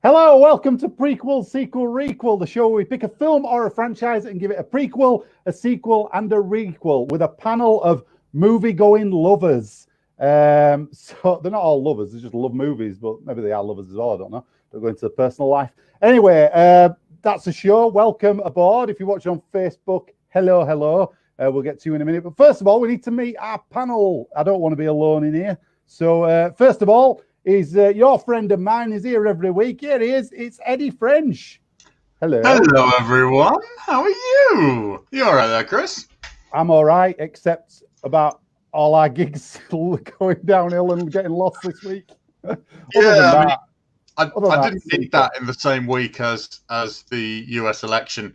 Hello, welcome to Prequel, Sequel, Requel, the show where we pick a film or a franchise and give it a prequel, a sequel, and a requel with a panel of movie-going lovers. So they're not all lovers, they just love movies, but maybe they are lovers as well, I don't know. They'll go into their personal life. Anyway, that's the show. Welcome aboard. If you watch on Facebook, hello. We'll get to you in a minute. But first of all, we need to meet our panel. I don't want to be alone in here. So first of all, is your friend of mine is here every week. Here he is. It's Eddie French. Hello. Hello, everyone. How are you? You all right there, Chris? I'm all right, except about all our gigs going downhill and getting lost this week. I didn't need that in the same week as the US election.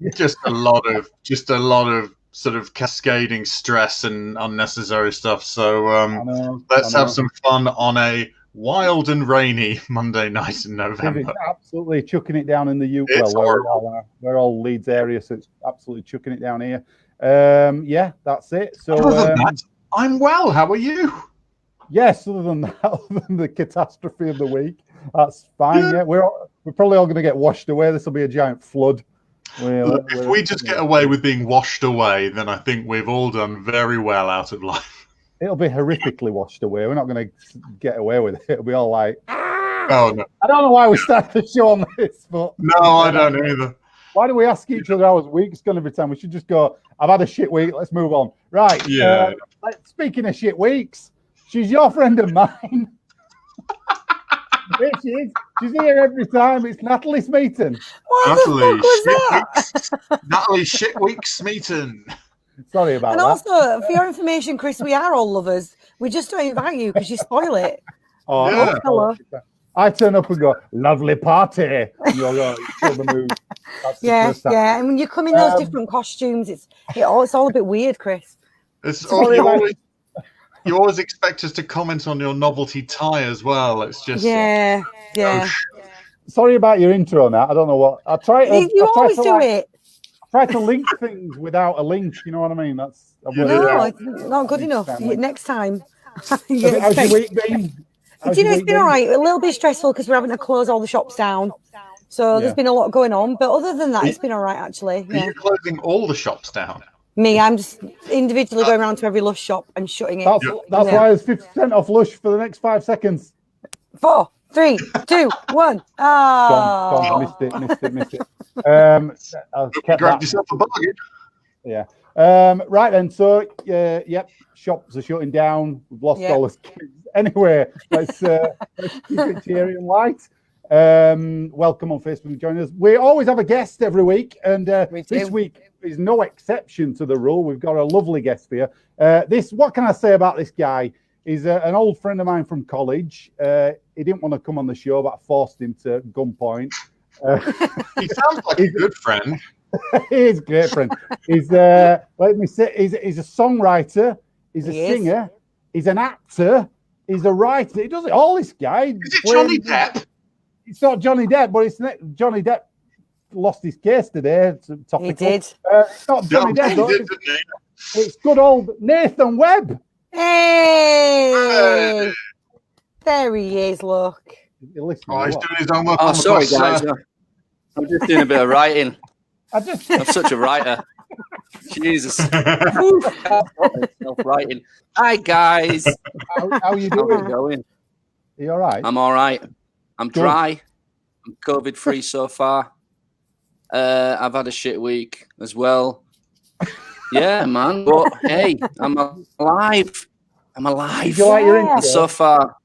Just a lot of sort of cascading stress and unnecessary stuff. So let's have some fun on a wild and rainy Monday night in November. It's absolutely chucking it down in the UK. We're all Leeds area, so it's absolutely chucking it down here. Yeah, that's it. So other than that, I'm well. How are you? Yes, other than that, other than the catastrophe of the week, that's fine. Yeah, we're probably all going to get washed away. This will be a giant flood. If we just get away with being washed away, then I think we've all done very well out of life. It'll be horrifically washed away. We're not going to get away with it. It'll be all like, oh no! I don't know why we started the show on this, but no, I don't either. Why do we ask each other how our week's going every time? We should just go, I've had a shit week. Let's move on. Right. Yeah. Speaking of shit weeks, she's your friend of mine. There she is. She's here every time. It's Natalie Smeaton. Natalie Shitweek Smeaton. Sorry about that. And also, for your information, Chris, we are all lovers. We just don't invite you because you spoil it. Oh, yeah. Hello. I turn up and go, lovely party. And you'll go, kill the mood. Yeah. And when you come in those different costumes, it's all a bit weird, Chris. You always expect us to comment on your novelty tie as well. It's just yeah. Sorry about your intro, Nat. I don't know what I try. You always do it. I try to link things without a link. You know what I mean? That's it's not good enough. Next time. How's your week been? It's been all right. A little bit stressful because we're having to close all the shops down. So there's been a lot going on. But other than that, it's been all right actually. Are you closing all the shops down? Me, I'm just individually going around to every Lush shop and shutting it. That's why there's 50% off Lush for the next 5 seconds. 4, 3, 2, 1. Gone. Missed it. Grabbed yourself a bargain. Yeah. Right then. So, shops are shutting down. We've lost all the kids. Anyway, let's keep it cheery and light. Welcome on Facebook. Join us. We always have a guest every week, and this week is no exception to the rule. We've got a lovely guest here. What can I say about this guy? He's an old friend of mine from college. He didn't want to come on the show, but I forced him to gunpoint. He sounds like a good friend. He is a great friend. He's let me say, he's a songwriter. He's a singer. He's an actor. He's a writer. He does it all. This guy. Is it Johnny Depp? It's not Johnny Depp, but it's Johnny Depp. Lost his case today. He did. It's not Johnny Depp, though. It's good old Nathan Webb. Hey! There he is, look. He's doing his own work. Oh, sorry, guys. I'm just doing a bit of writing. I'm such a writer. Jesus. Self-writing. Hi, guys. How are you doing? How's it going? Are you all right? I'm all right. I'm dry. I'm COVID-free so far. I've had a shit week as well. Yeah, man. But hey, I'm alive. Did you like your intro? And so far,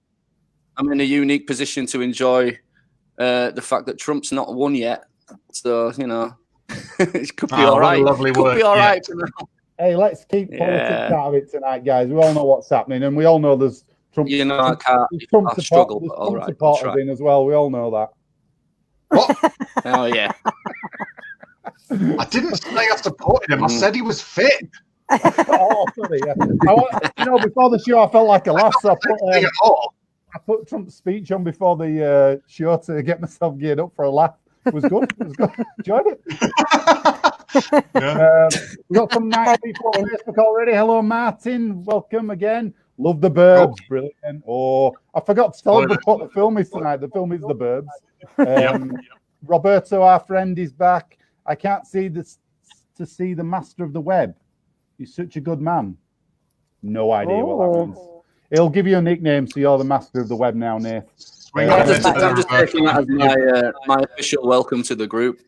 I'm in a unique position to enjoy the fact that Trump's not won yet. So, it could be all right. Lovely could work. be all right for now. Hey, let's keep politics out of it tonight, guys. We all know what's happening, and we all know there's Trump. I can't struggle, but all right. Supporters in as well. We all know that. What? Oh, yeah. I didn't say I supported him. I said he was fit. Oh, sorry. Yeah. Before the show, I felt like a laugh. So I put Trump's speech on before the show to get myself geared up for a laugh. It was good. Enjoyed it. We've got some nice people on Facebook already. Hello, Martin. Welcome again. Love The Burbs, brilliant. Oh, I forgot to tell everybody what the film is tonight. The film is The Burbs. Roberto, our friend, is back. I can't see this to see the master of the web. He's such a good man. No idea what that means. He'll give you a nickname, so you're the master of the web now, Nath. I'm just taking that as my official welcome to the group.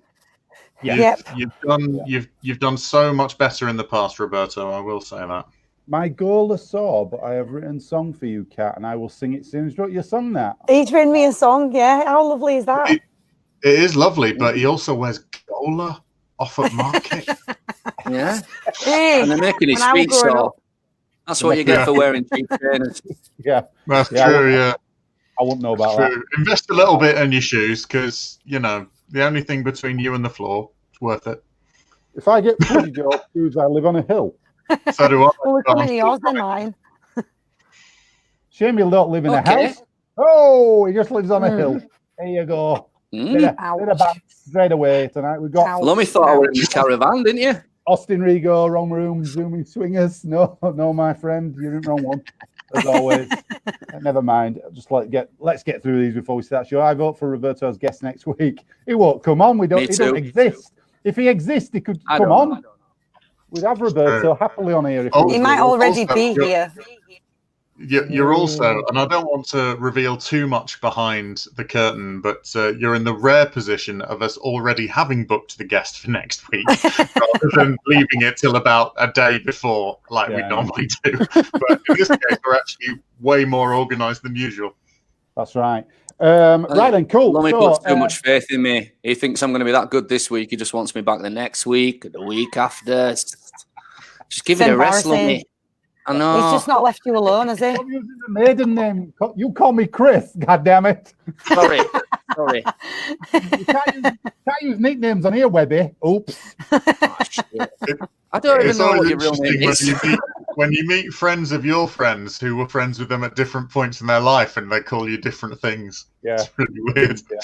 You've done so much better in the past, Roberto. I will say that. My goal is sore, but I have written a song for you, Kat, and I will sing it soon. He's wrote your song now. He's written me a song, yeah. How lovely is that? It is lovely, but he also wears Gola off at Market. Yeah. And they're making his feet sore. That's what you get for wearing cheap trainers. Yeah. That's true, yeah. I wouldn't know about that. Invest a little bit in your shoes, because, you know, the only thing between you and the floor is worth it. If I get pretty job shoes, I live on a hill. So do I. Well, we're coming to yours than mine. Shame you don't live in a house. Oh, he just lives on a hill. There you go. Bit of back straight away tonight. We've got. Lummy thought I was in your caravan, didn't you? Austin Rigo, wrong room, zooming swingers. No, my friend, you're in the wrong one. As always. Never mind. Just let's get through these before we start. Sure, I vote for Roberto as guest next week. He won't come on. He don't exist. If he exists, he could come on. We'd have Roberto happily on here. He might already be here. You're also, and I don't want to reveal too much behind the curtain, but you're in the rare position of us already having booked the guest for next week, rather than leaving it till about a day before, like we normally do. But in this case, we're actually way more organised than usual. That's right. Right then, cool. Lummy puts too much faith in me. He thinks I'm going to be that good this week. He just wants me back the next week, the week after. Just give it a rest, Lummy. I know. He's just not left you alone, has he? Stop using the maiden name. You call me Chris. God damn it. Sorry. You can't use nicknames on here, Webby. Oops. I don't even know what your real name is. When you meet friends of your friends who were friends with them at different points in their life, and they call you different things. Yeah, it's really weird. Yeah.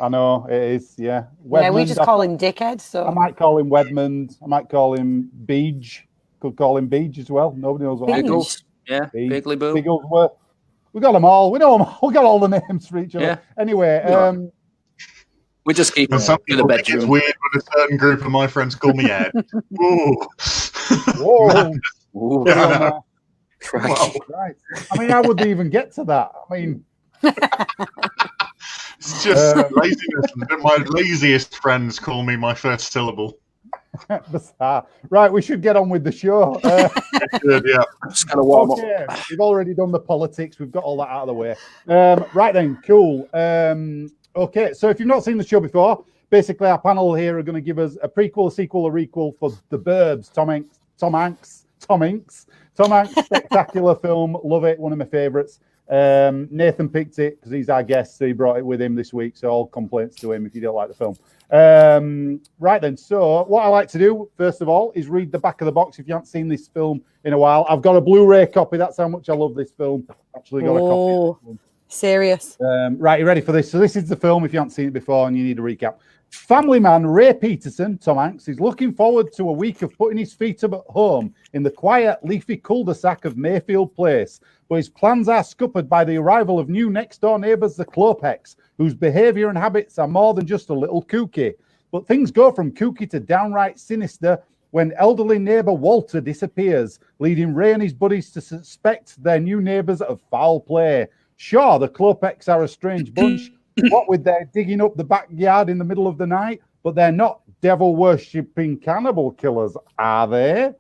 I know it is. Yeah. Wedmund, yeah, we just call him Dickhead. So I might call him Wedmund. I might call him Beej. Could call him Beej as well. Nobody knows what. Biggles. Yeah. Biggly Boo. Biggles. We got them all. We know them all. We got all the names for each other. Yeah. Anyway. We just keep some people think it's weird when a certain group of my friends call me Ed. Whoa. Ooh. Yeah. Right. I mean, how would they even get to that? I mean, it's just laziness. My laziest friends call me my first syllable. Bizarre. Right, we should get on with the show. Good, yeah. Just gonna warm up. We've already done the politics. We've got all that out of the way. Right then, cool. Okay, so if you've not seen the show before, basically our panel here are going to give us a prequel, a sequel, a requel for The Burbs. Tom Hanks, spectacular film. Love it. One of my favourites. Nathan picked it because he's our guest, so he brought it with him this week. So all complaints to him if you don't like the film. Right then, so what I like to do first of all is read the back of the box if you haven't seen this film in a while. I've got a Blu-ray copy. That's how much I love this film. Actually got a copy of this film. Serious. Right, you ready for this? So this is the film if you haven't seen it before and you need a recap. Family man Ray Peterson, Tom Hanks, is looking forward to a week of putting his feet up at home in the quiet, leafy cul-de-sac of Mayfield Place. But his plans are scuppered by the arrival of new next-door neighbours, the Klopeks, whose behaviour and habits are more than just a little kooky. But things go from kooky to downright sinister when elderly neighbour Walter disappears, leading Ray and his buddies to suspect their new neighbours of foul play. Sure, the Klopeks are a strange bunch, what with their digging up the backyard in the middle of the night, but they're not devil-worshipping cannibal killers, are they?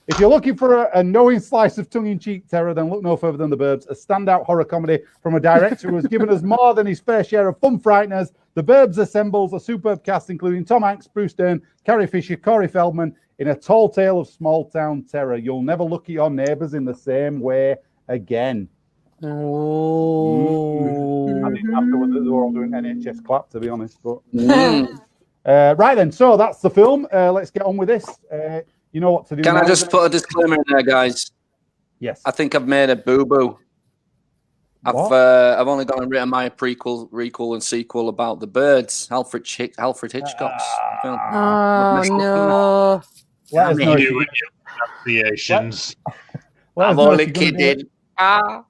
If you're looking for a knowing slice of tongue-in-cheek terror, then look no further than The Burbs, a standout horror comedy from a director who has given us more than his fair share of fun frighteners. The Burbs assembles a superb cast including Tom Hanks, Bruce Dern, Carrie Fisher, Corey Feldman in a tall tale of small-town terror. You'll never look at your neighbours in the same way again. Oh. I mean, afterwards, they were all doing NHS clap, to be honest. But right then, so that's the film. Let's get on with this. You know what to do. Can I just put a disclaimer in there, guys? Yes. I think I've made a boo-boo. I've only gone and written my prequel, requel, and sequel about the birds. Alfred Hitchcock's film. Oh no! You and your pronunciations. Let us I'm know only if you're gonna kidding. Ah.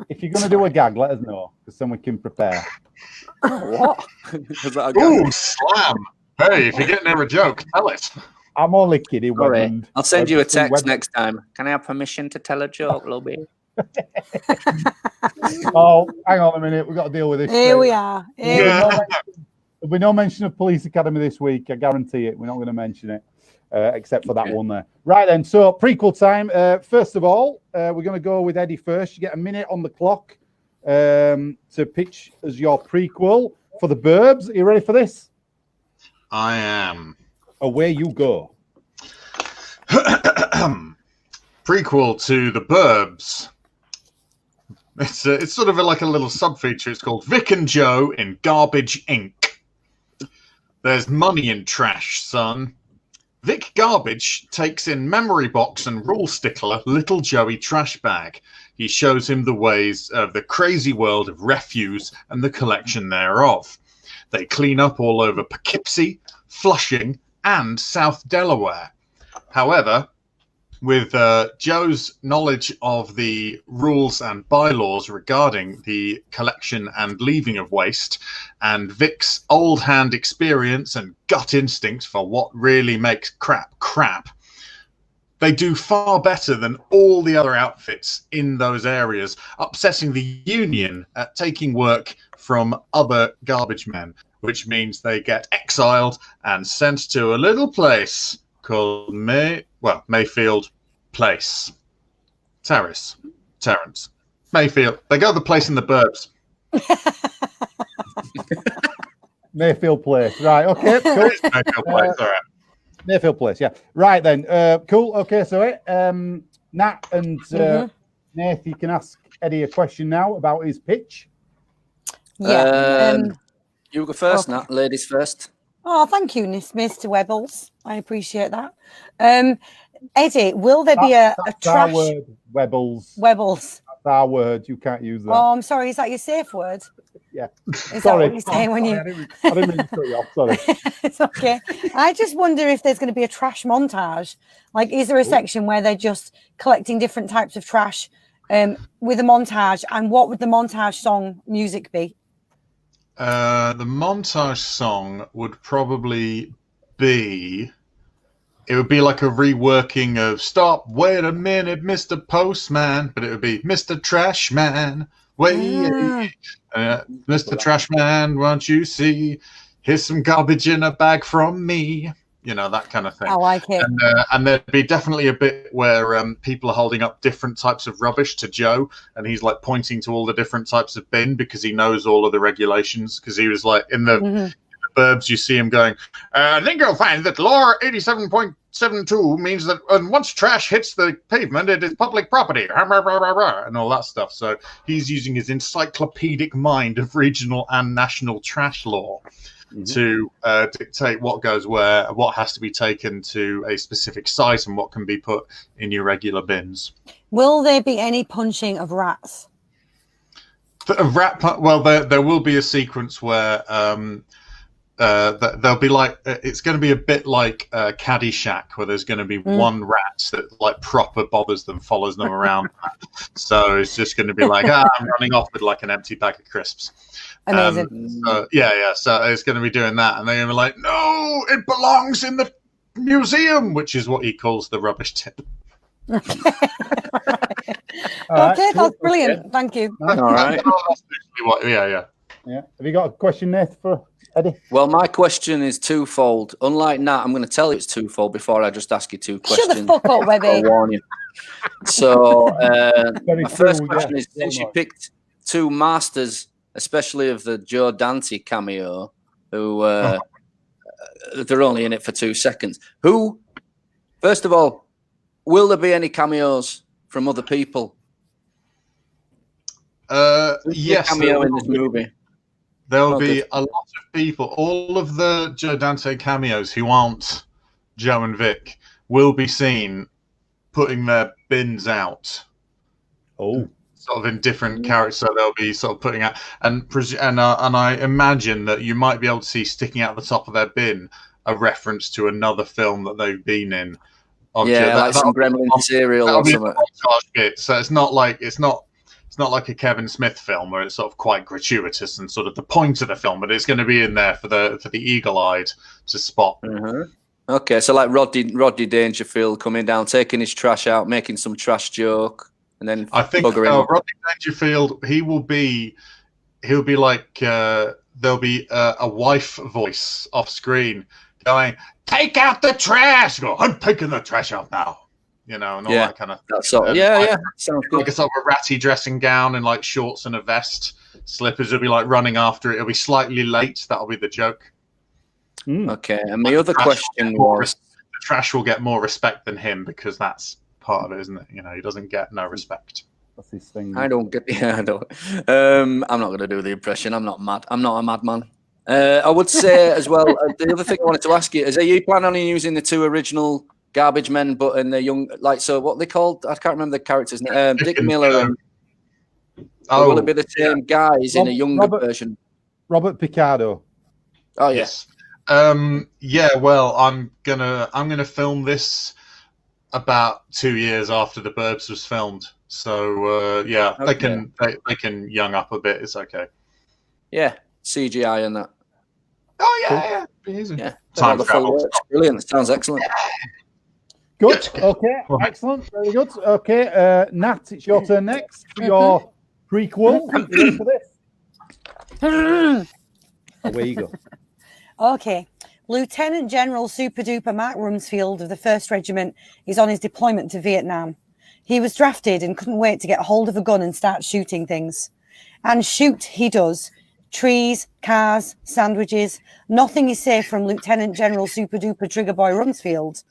If you're going to do a gag, let us know, because then we can prepare. What? Was that a gag? Ooh, slam. Hey, if you're getting near a joke, tell it. I'm only kidding. All right. Webmund. I'll send you a text Webmund. next time. Can I have permission to tell a joke, Lobby? Oh, hang on a minute. We've got to deal with this. Here we are. Yeah. There'll be no mention of Police Academy this week. I guarantee it. We're not going to mention it, except for that one there. Right then. So prequel time. First of all, we're going to go with Eddie first. You get a minute on the clock to pitch as your prequel for the Burbs. Are you ready for this? I am. Away you go. Prequel to the Burbs. It's sort of like a little sub-feature. It's called Vic and Joe in Garbage Inc. There's money in trash, son. Vic Garbage takes in memory box and rule stickler little Joey trash bag. He shows him the ways of the crazy world of refuse and the collection thereof. They clean up all over Poughkeepsie, Flushing, and South Delaware. However, with Joe's knowledge of the rules and bylaws regarding the collection and leaving of waste, and Vic's old hand experience and gut instinct for what really makes crap, they do far better than all the other outfits in those areas, upsetting the union at taking work from other garbage men, which means they get exiled and sent to a little place called Mayfield Place. Terrace. Mayfield. They go to the place in the Burbs. Mayfield Place. Right, okay, cool. Mayfield Place, all right. Mayfield Place, yeah. Right then, cool. Okay, so Nat and Nath, you can ask Eddie a question now about his pitch. Yeah. You go first, Okay. Nat. Ladies first. Oh, thank you, Mr. Webbles. I appreciate that. Eddie, will there be a That's trash? our word, Webbles. Webbles. That's our word. You can't use that. Oh, I'm sorry. Is that your safe word? Yeah. Is that what you're saying when you? I didn't mean to cut you off. Sorry. It's okay. I just wonder if there's going to be a trash montage. Like, is there a section where they're just collecting different types of trash with a montage? And what would the montage song music be? The montage song would probably be... It would be like a reworking of "Stop, wait a minute, Mr. Postman," but it would be "Mr. Trashman, wait, Mr. Trashman, won't you see? Here's some garbage in a bag from me." You know, that kind of thing. I like it. And there'd be definitely a bit where people are holding up different types of rubbish to Joe, and he's like pointing to all the different types of bin because he knows all of the regulations. Because he was like in the Burbs, you see him going, I think you'll find that law 87.72 means that once trash hits the pavement, it is public property, and all that stuff. So he's using his encyclopedic mind of regional and national trash law to dictate what goes where, what has to be taken to a specific site, and what can be put in your regular bins. Will there be any punching of rats? Well, there will be a sequence where there'll be like, it's going to be a bit like Caddyshack, where there's going to be one rat that like proper bothers them, follows them around. So it's just going to be like, I'm running off with like an empty bag of crisps. Amazing. So it's going to be doing that, and they're going to be like, no, it belongs in the museum, which is what he calls the rubbish tip. Okay, that's brilliant. Thank you. All right. Yeah. Have you got a question, Nath, for Eddie? Well, my question is twofold. Unlike Nat, I'm going to tell you it's twofold before I just ask you two questions. Shut the fuck up, Webby. I'll warn you. So, my first true, question yeah. is, since you picked two masters, especially of the Joe Dante cameo, who they're only in it for 2 seconds. Who, first of all, will there be any cameos from other people? Yes. Cameo in this movie. There'll be a lot of people. All of the Joe Dante cameos who aren't Joe and Vic will be seen putting their bins out. Oh. Sort of in different characters, so they'll be sort of putting out, and I imagine that you might be able to see sticking out the top of their bin a reference to another film that they've been in, Yeah, like some Gremlin cereal or something. Bit. So it's not like a Kevin Smith film where it's sort of quite gratuitous and sort of the point of the film, but it's going to be in there for the eagle-eyed to spot. Mm-hmm. Okay, so like Rodney Dangerfield coming down, taking his trash out, making some trash joke, and then I think Rodney Dangerfield, he'll be like there'll be a wife voice off screen going, "Take out the trash." Go, "I'm taking the trash out now." And all that kind of thing. That's sort of, yeah, sounds good. Like a sort of a ratty dressing gown and like shorts and a vest. Slippers will be like running after it. It'll be slightly late. That'll be the joke. Okay, and my other question was... The trash will get more respect than him because that's part of it, isn't it? He doesn't get no respect. That's his thing. I don't get... Yeah, I don't. I'm not going to do the impression. I'm not mad. I'm not a madman. I would say as well, the other thing I wanted to ask you is, are you planning on using the two original Garbage Men, but in the young, so what they called? I can't remember the characters' name. Dick Miller. Will it be the same guys in a younger version? Robert Picardo. Oh yes. Yeah. Well, I'm gonna film this about 2 years after the Burbs was filmed. So they can young up a bit. It's okay. Yeah, CGI and that. Oh yeah, yeah. Easy. Yeah. Time travel. Brilliant. Sounds excellent. Good. Okay. Excellent. Very good. Okay. Nat, it's your turn next. Your prequel. You ready for this? Away you go. Okay. Lieutenant General Super Duper Mark Rumsfeld of the 1st Regiment is on his deployment to Vietnam. He was drafted and couldn't wait to get hold of a gun and start shooting things. And shoot he does. Trees, cars, sandwiches. Nothing is safe from Lieutenant General Super Duper Trigger Boy Rumsfeld.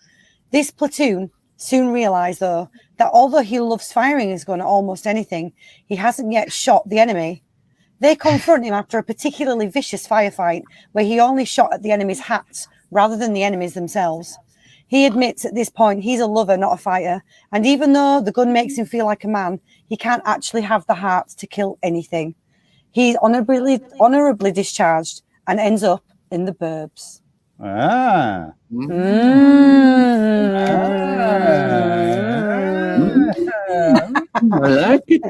This platoon soon realised, though, that although he loves firing his gun at almost anything, he hasn't yet shot the enemy. They confront him after a particularly vicious firefight where he only shot at the enemy's hats rather than the enemies themselves. He admits at this point he's a lover, not a fighter, and even though the gun makes him feel like a man, he can't actually have the heart to kill anything. He's honourably discharged and ends up in the Burbs. I like it.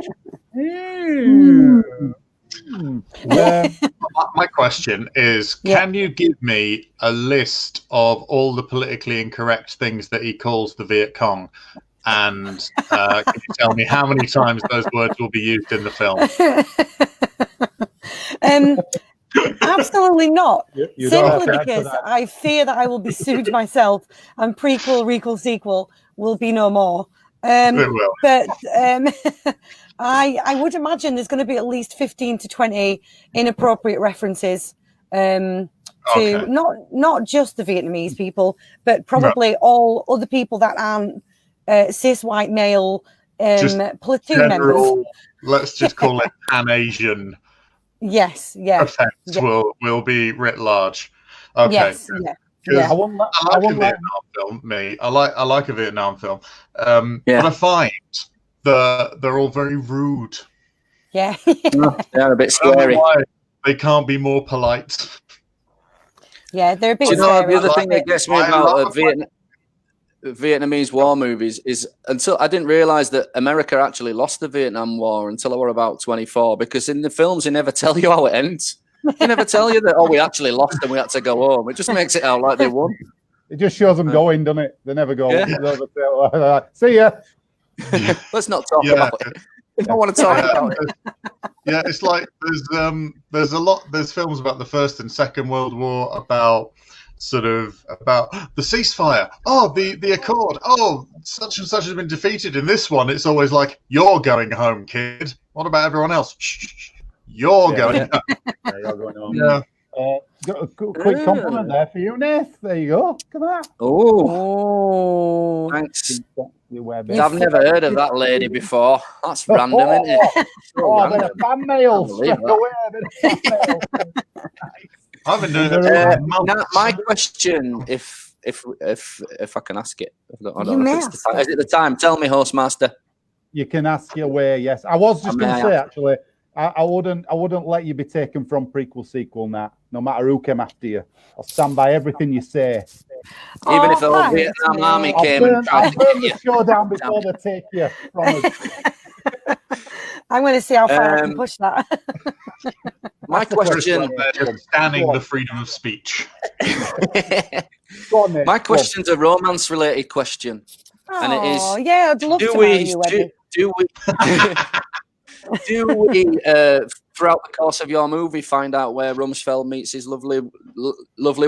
My question is, can you give me a list of all the politically incorrect things that he calls the Viet Cong? And can you tell me how many times those words will be used in the film? Absolutely not. You Simply because I fear that I will be sued myself and prequel, sequel will be no more. It will. But I would imagine there's going to be at least 15 to 20 inappropriate references to not just the Vietnamese people, but probably all other people that aren't cis white male platoon members. Let's just call it Pan-Asian. Yes, yeah. Effects will be writ large. Okay. Yes, yeah. I like a Vietnam film. I like a Vietnam film. But I find that they're all very rude. Yeah. They're a bit scary. They can't be more polite. Yeah, they're a bit scary. The other thing that gets me about Vietnamese war movies is until I didn't realize that America actually lost the Vietnam War until I was about 24, because in the films they never tell you how it ends. They never tell you that, we actually lost and we had to go home. It just makes it out like they won. It just shows them going, doesn't it? They never go. Yeah. See ya. Let's not talk about it. I don't want to talk about it. Yeah, it's like there's films about the First and Second World War about the ceasefire. The accord. Such and such has been defeated. In this one, it's always like, you're going home, kid. What about everyone else? Shh. You're going home. Yeah, you're going home. Yeah. Got a quick compliment there for you, Nath. There you go. Look at that. Oh, thanks. I've never heard of that lady before. That's random, isn't it? They're fan mail. I've been doing it. Now, my question, if I can ask it, I don't know if it's the time. Is it the time? Tell me, Hostmaster. You can ask your way. Yes, I was just going to say actually, I wouldn't let you be taken from prequel sequel, Nat. No matter who came after you, I'll stand by everything you say. Even if the whole thanks, Vietnam mate. army I'll came and tried to burn get you. the show down before they take you from us. I'm going to see how far I can push that. My question. They're scanning the freedom of speech. Go on, Nick. My question's a romance-related question, and it is: yeah, I'd love to marry you, Eddie. do we throughout the course of your movie find out where Rumsfeld meets his lovely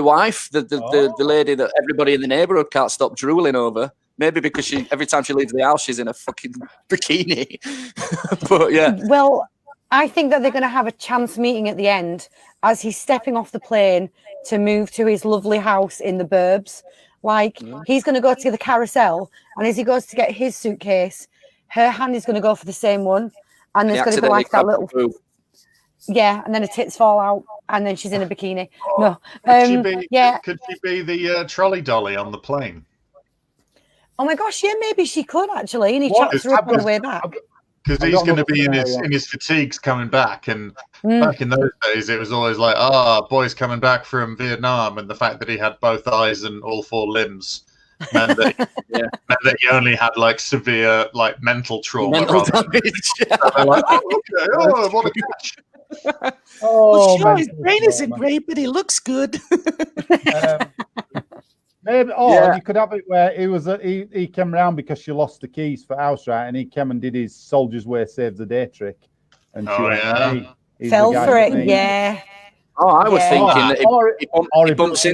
wife, the lady that everybody in the neighborhood can't stop drooling over? Maybe because every time she leaves the house, she's in a fucking bikini. But yeah. Well, I think that they're going to have a chance meeting at the end as he's stepping off the plane to move to his lovely house in the Burbs. Like, he's going to go to the carousel, and as he goes to get his suitcase, her hand is going to go for the same one, and there's going to be like that little... Yeah, and then her tits fall out, and then she's in a bikini. No. Could she be the trolley dolly on the plane? Oh my gosh, yeah, maybe she could actually. And he chats her up on the way back. Because he's going to be in his fatigues coming back, and back in those days, it was always like, boy's coming back from Vietnam, and the fact that he had both eyes and all four limbs meant that he only had like severe like mental trauma. Mental damage. They're like, okay, what a catch. His brain isn't great, but he looks good. Maybe, you could have it where he came round because she lost the keys for house, right? And he came and did his Soldier's Way Saves the Day trick. And she went, hey, fell for it, yeah. Oh, I was thinking that he bumps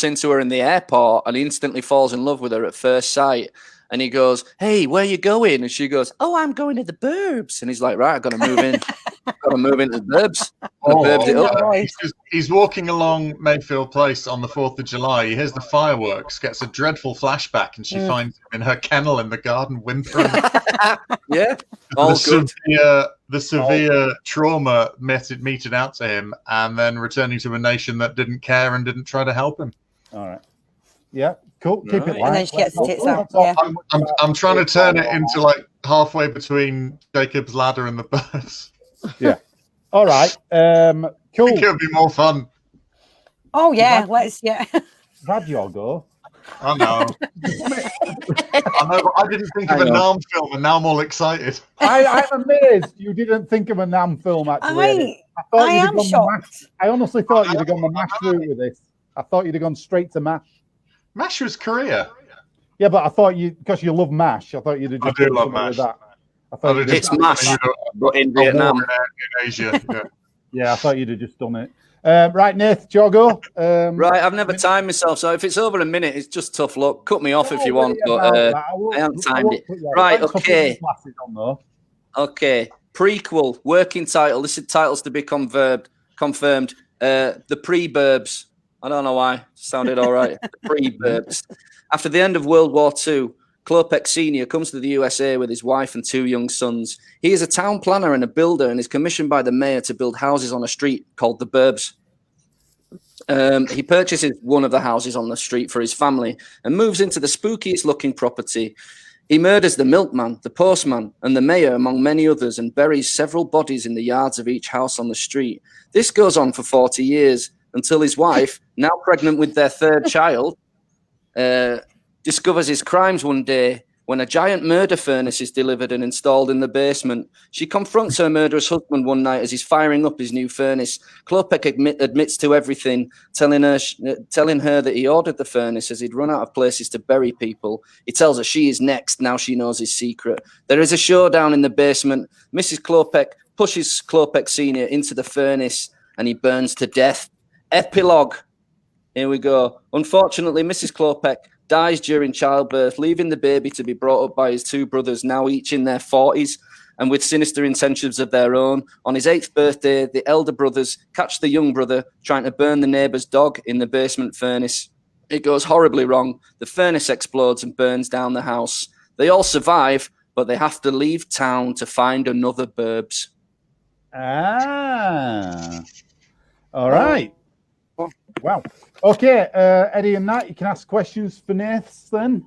into her in the airport and he instantly falls in love with her at first sight. And he goes, hey, where you going? And she goes, oh, I'm going to the Burbs. And he's like, right, I've got to move in. Got to move into the Burbs. He's walking along Mayfield Place on the 4th of July. He hears the fireworks, gets a dreadful flashback, and she finds him in her kennel in the garden whimpering. Yeah. The severe trauma meted out to him, and then returning to a nation that didn't care and didn't try to help him. All right. Yeah. Cool. Keep it light. And then she gets the tits out. Yeah. I'm trying to turn it into like halfway between Jacob's Ladder and the Burbs. Yeah. All right. Cool. I think it would be more fun. Oh yeah, Glad you'll go. I know. But I didn't think of a Nam film, and now I'm all excited. I'm amazed you didn't think of a Nam film. Actually, I am shocked. I honestly thought you'd have gone the MASH route with this. I thought you'd have gone straight to MASH. MASH was Korea. Yeah, but I thought because you love MASH, I thought you'd have just I do love MASH. With that. I thought it's MASH, but in Vietnam. In Asia. Yeah, I thought you'd have just done it. Right, Nath, Jogo. Right, I've never timed myself, so if it's over a minute, it's just tough luck. Cut me off if you want, but I haven't timed it. Right, okay. Okay, prequel, working title. This is titles to be confirmed. The Pre-Burbs. I don't know why. Sounded all right. The Pre-Burbs. After the end of World War II, Klopek Sr. comes to the USA with his wife and 2 young sons. He is a town planner and a builder and is commissioned by the mayor to build houses on a street called the Burbs. He purchases one of the houses on the street for his family and moves into the spookiest looking property. He murders the milkman, the postman, and the mayor, among many others, and buries several bodies in the yards of each house on the street. This goes on for 40 years until his wife, now pregnant with their 3rd child, discovers his crimes one day when a giant murder furnace is delivered and installed in the basement. She confronts her murderous husband one night as he's firing up his new furnace. Klopek admits to everything, telling her that he ordered the furnace as he'd run out of places to bury people. He tells her she is next, now she knows his secret. There is a showdown in the basement. Mrs. Klopek pushes Klopek Sr. into the furnace and he burns to death. Epilogue. Here we go. Unfortunately, Mrs. Klopek dies during childbirth, leaving the baby to be brought up by his 2 brothers, now each in their 40s and with sinister intentions of their own. On his 8th birthday, the elder brothers catch the young brother trying to burn the neighbour's dog in the basement furnace. It goes horribly wrong. The furnace explodes and burns down the house. They all survive, but they have to leave town to find another Burbs. All right. Wow. Okay, Eddie and Nat, you can ask questions for Nath then.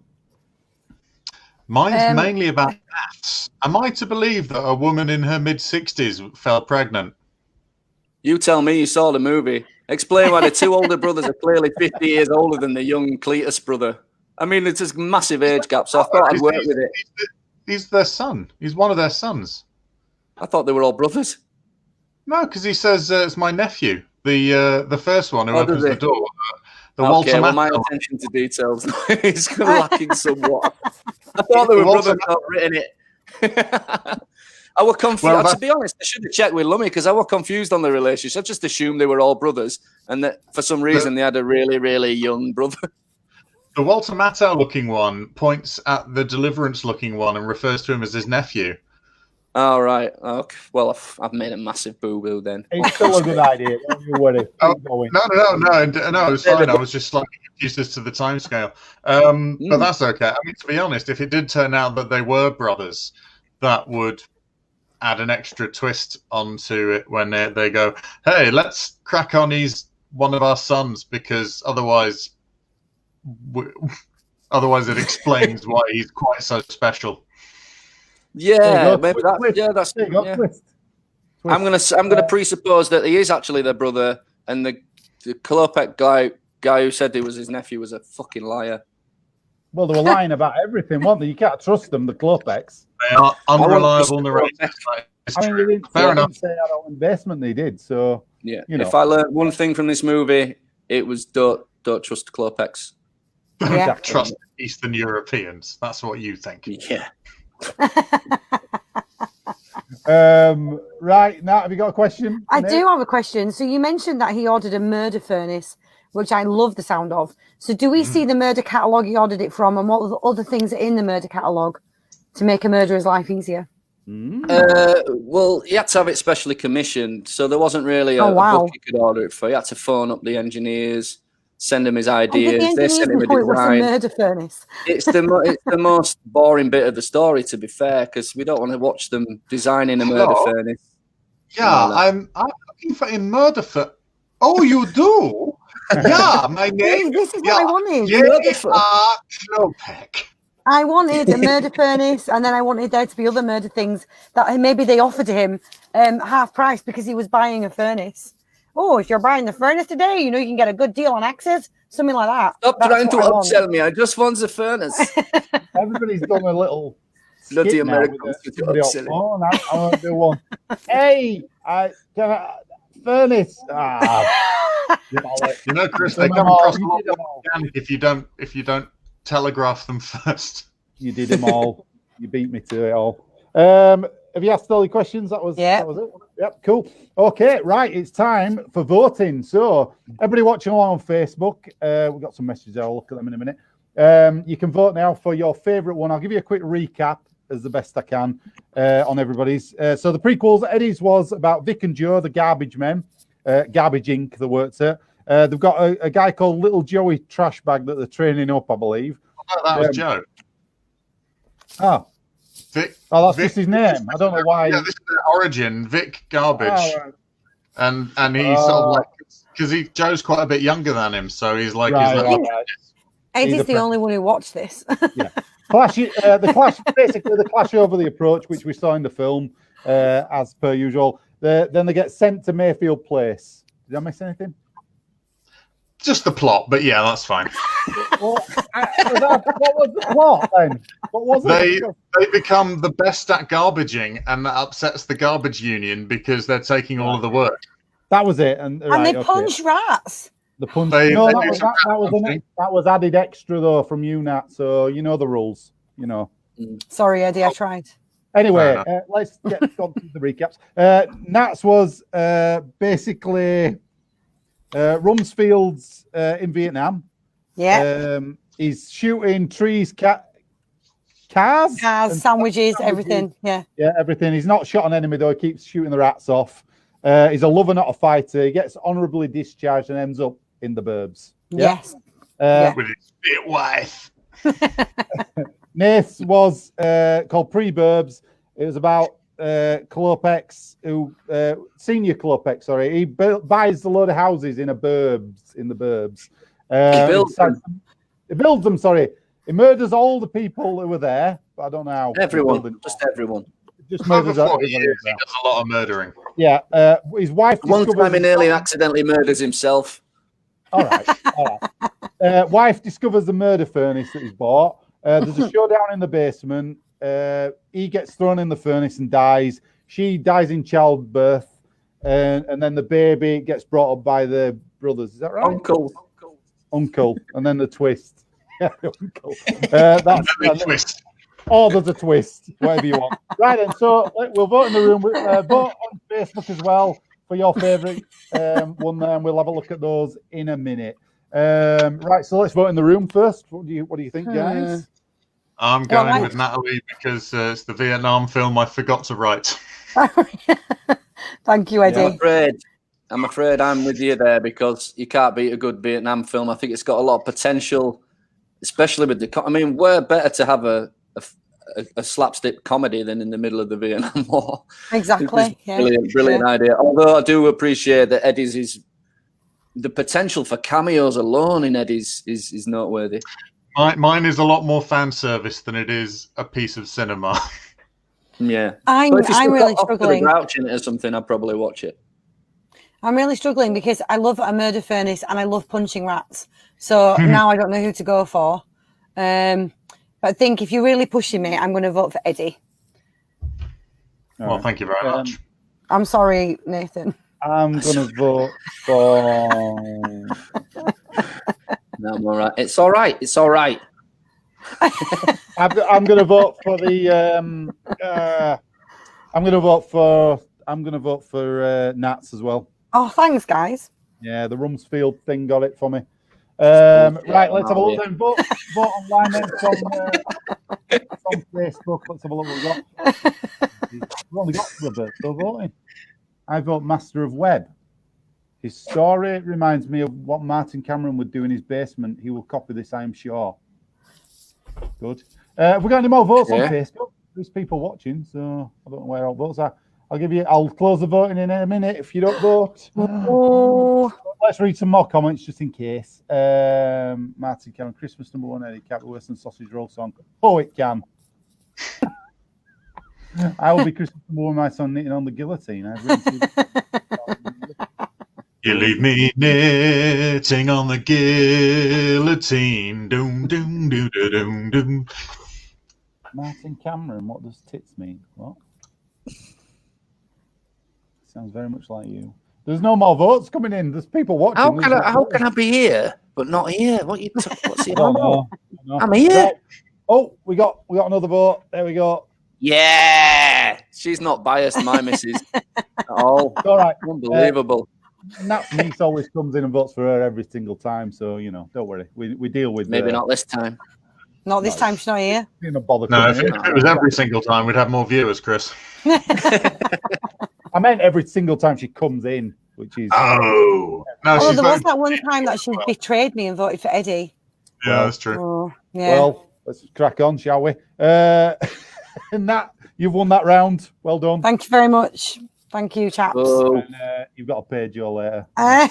Mine's mainly about maths. Am I to believe that a woman in her mid-60s fell pregnant? You tell me you saw the movie. Explain why the two older brothers are clearly 50 years older than the young Cletus brother. I mean, it's a massive age gap, so I thought I'd work with it. He's their son. He's one of their sons. I thought they were all brothers. No, because he says it's my nephew, the first one who opens the door. Okay, well, my attention to details is lacking somewhat. I thought they were brothers. I've written it. I was confused. Well, to be honest, I should have checked with Lummy because I was confused on the relationship. I just assumed they were all brothers, and that for some reason they had a really, really young brother. The Walter Matthau-looking one points at the Deliverance-looking one and refers to him as his nephew. Oh, right. Okay. Well, I've made a massive boo-boo then. It's still a good idea. Don't you worry. No, it was fine. I was just slightly confused as to the timescale. But that's okay. I mean, to be honest, if it did turn out that they were brothers, that would add an extra twist onto it when they go, hey, let's crack on, he's one of our sons, because otherwise it explains why he's quite so special. Yeah, maybe that's yeah. Twist. I'm gonna presuppose that he is actually their brother, and the Klopek guy who said he was his nephew was a fucking liar. Well, they were lying about everything, weren't they? You can't trust them, the Klopeks. They are unreliable narrators. I mean, they didn't say out investment they did, so yeah. You know. If I learned one thing from this movie, it was don't trust Klopeks. Yeah. Trust Eastern Europeans. That's what you think. Yeah. Right, Nat, have you got a question? I do have a question. So you mentioned that he ordered a murder furnace, which I love the sound of. So do we see the murder catalogue he ordered it from, and what were the other things in the murder catalogue to make a murderer's life easier? Well, he had to have it specially commissioned, so there wasn't really a book he could order it for. He had to phone up the engineers, send them his ideas. They sent him a design. Murder furnace. It's the most boring bit of the story, to be fair, because we don't want to watch them designing a murder furnace. Yeah, I'm looking for a murder furnace. Oh, you do? Yeah, my name. This is what I wanted. Klopek. I wanted a murder furnace, and then I wanted there to be other murder things that maybe they offered him half price because he was buying a furnace. Oh, if you're buying the furnace today, you can get a good deal on Axes, something like that. Stop trying to upsell me. I just want the furnace. Everybody's done a little bloody Americans. I want to do one. Hey, furnace. Chris, they come across a lot if you don't telegraph them first. You did them all. You beat me to it all. Have you asked all the questions? That was it. Yep, cool. Okay, right. It's time for voting. So everybody watching along on Facebook, we've got some messages. I'll look at them in a minute. You can vote now for your favourite one. I'll give you a quick recap as the best I can on everybody's. So the prequels, Eddie's was about Vic and Joe, the garbage men, Garbage Inc. The words it. They've got a guy called Little Joey Trashbag that they're training up, I believe. Oh, that was Joe. Oh. Vic, that's just his name. I don't know why. Yeah, this is the origin, Vic Garbage. Oh, right. And he's sort of like, because Joe's quite a bit younger than him, so he's like, Eddie's the only one who watched this. Yeah. The clash over the approach, which we saw in the film, as per usual. Then they get sent to Mayfield Place. Did I miss anything? Just the plot, but yeah, that's fine. What was the plot then? What was it? They become the best at garbaging, and that upsets the garbage union because they're taking all of the work. That was it, and they punch rats. The punch. That was added extra though from you, Nat. So you know the rules. Sorry, Eddie, I tried. Anyway, let's get on to the recaps. Nat's was basically Rumsfeld's in Vietnam. Yeah. He's shooting trees, cars, sandwiches, everything. Yeah. Yeah, everything. He's not shot an enemy though. He keeps shooting the rats off. He's a lover, not a fighter. He gets honourably discharged and ends up in the Burbs. Yes. With his fit wife. Nath was called Pre-Burbs. It was about Klopeks, senior Klopeks, sorry. He buys a load of houses in the Burbs. He builds them, sorry. He murders all the people who were there, but I don't know how. Everyone, just everyone. just Over murders 40 everybody. years, he does a lot of murdering. Yeah, his wife. One discovers time he nearly accidentally murders himself. All right. Wife discovers the murder furnace that he's bought. There's a showdown in the basement. He gets thrown in the furnace and dies. She dies in childbirth, and then the baby gets brought up by the brothers. Is that right? Uncle, and then the twist. Yeah, uncle. That's the twist. Oh, there's a twist. Whatever you want. Right then. So we'll vote in the room. Vote on Facebook as well for your favourite one there, and we'll have a look at those in a minute. Right. So let's vote in the room first. What do you think, guys? I'm going with Natalie because it's the Vietnam film I forgot to write. Thank you, Eddie. Yeah, I'm afraid I'm with you there because you can't beat a good Vietnam film. I think it's got a lot of potential, especially with the. I mean, we're better to have a slapstick comedy than in the middle of the Vietnam War. Exactly. Yeah. Brilliant idea. Although I do appreciate that Eddie's is the potential for cameos alone in Eddie's is noteworthy. Mine is a lot more fan service than it is a piece of cinema. Yeah, I'm really struggling. Grouch in it or something, I'd probably watch it. I'm really struggling because I love a murder furnace and I love punching rats. So now I don't know who to go for. But I think if you're really pushing me, I'm going to vote for Eddie. Well, thank you very much. I'm sorry, Nathan. I'm going to vote for... No, I'm all right. It's all right. It's all right. I'm going to vote for the... I'm going to vote for Nats as well. Oh, thanks, guys. Yeah, the Rumsfeld thing got it for me. Right, let's have a look then. Vote online then from Facebook. Let's have a look what we've got. We've only got Roberto voting. I vote Master of Web. His story reminds me of what Martin Cameron would do in his basement. He will copy this, I am sure. Good. Have we got any more votes on Facebook? There's people watching, so I don't know where all votes are. I'll close the voting in a minute if you don't vote. Oh. Let's read some more comments just in case. Martin Cameron, Christmas #1, Eddie Cap, worse than sausage roll song. Oh, it can. I will be Christmas #1, my son knitting on the guillotine. You leave me knitting on the guillotine. Doom, doom, doom, doom, doom. Martin Cameron, what does tits mean? What? Sounds very much like you. There's no more votes coming in. There's people watching. How can I be here but not here? What's it on? I'm here. Right. Oh, we got another vote. There we go. Yeah, she's not biased, my missus. Oh, all right. Unbelievable. Nat's niece always comes in and votes for her every single time, so don't worry. We deal with. Maybe not this time. Not this time. She's not here. Bother if it was every single time, we'd have more viewers, Chris. I meant every single time she comes in, which is. Oh no! Oh, there was that one time that she betrayed me and voted for Eddie. Yeah, that's true. Oh, yeah. Well, let's crack on, shall we? And Nat, you've won that round. Well done. Thank you very much. Thank you, chaps. And, you've got to pay Joe later. Right,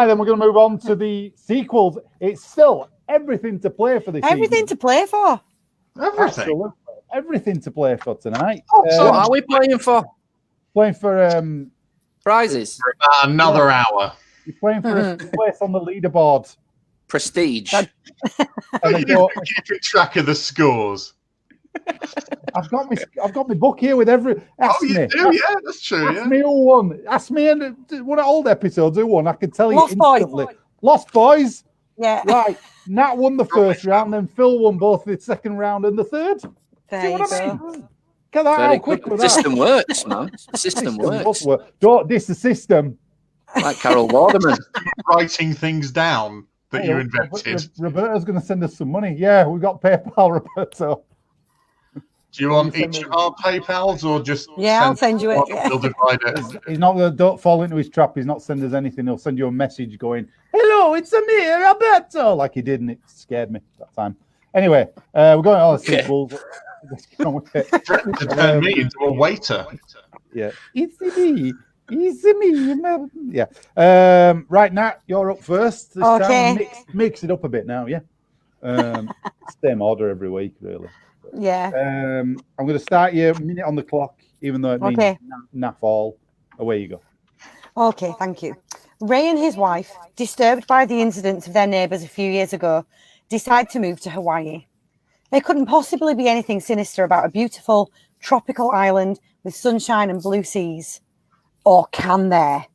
then we're going to move on to the sequels. It's still everything to play for this. Everything to play for. Everything. Absolutely. Everything to play for tonight. So what are we playing for? Playing for prizes. For about another hour. You're playing for a place on the leaderboard. Prestige. You're keeping track of the scores. I've got my book here with every. Ask me. Yeah, that's true. Ask me who won. Ask me in one of old episodes who won. I can tell you instantly. Lost Boys. Yeah. Right. Nat won the first round, then Phil won both the second round and the third. See what I mean? Look at that, how quick with that. System works, man. System works. Don't diss the system. Like Carol Warderman. Writing things down that you invented. Roberto's going to send us some money. Yeah, we got PayPal, Roberto. Do you want each of our PayPals or just? Yeah, I'll send you it. We'll divide it. He's not going to. Don't fall into his trap. He's not sending us anything. He'll send you a message going, "Hello, it's me, Roberto," like he did, and it scared me that time. Anyway, we're going all the sequels. Turn me into a waiter. Yeah, it's me. Yeah. Right, Nat, you're up first. This time. Mix it up a bit now. Yeah. Same order every week, really. Yeah. I'm going to start you a minute on the clock, even though it means naff all. Away you go. Okay, thank you. Ray and his wife, disturbed by the incidents of their neighbours a few years ago, decide to move to Hawaii. There couldn't possibly be anything sinister about a beautiful tropical island with sunshine and blue seas. Or can there?